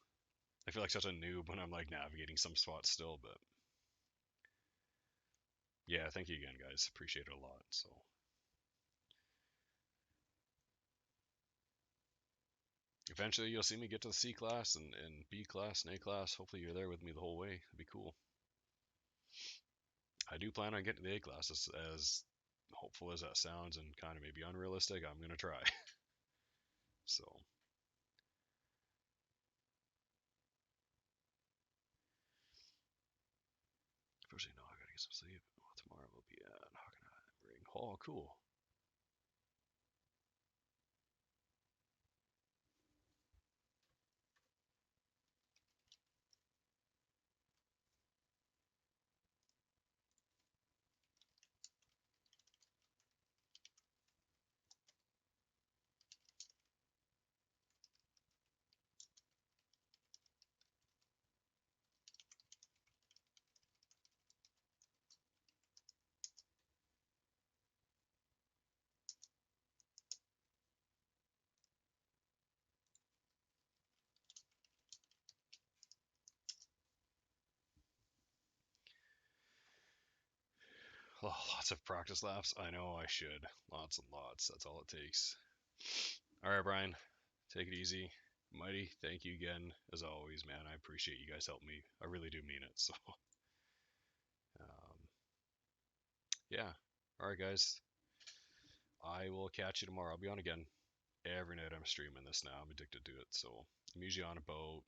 I feel like such a noob when I'm like navigating some spots still, but yeah, thank you again, guys. Appreciate it a lot. So eventually you'll see me get to the C class and B class and A class. Hopefully you're there with me the whole way. It'd be cool. I do plan on getting to the A class as hopeful as that sounds and kind of maybe unrealistic. I'm gonna try. So first, no, I gotta get some sleep. Well, tomorrow we'll be at Hockenheim Ring. Oh, cool. Oh, lots of practice laps. I know I should. Lots and lots. That's all it takes. All right, Brian. Take it easy. Mighty, thank you again, as always, man. I appreciate you guys helping me. I really do mean it. So, yeah. All right, guys. I will catch you tomorrow. I'll be on again. Every night I'm streaming this now. I'm addicted to it. So, I'm usually on about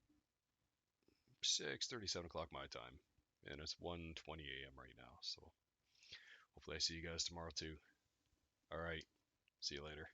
6:30, 7 o'clock my time. And it's 1:20 a.m. right now. So, hopefully I see you guys tomorrow too. All right. See you later.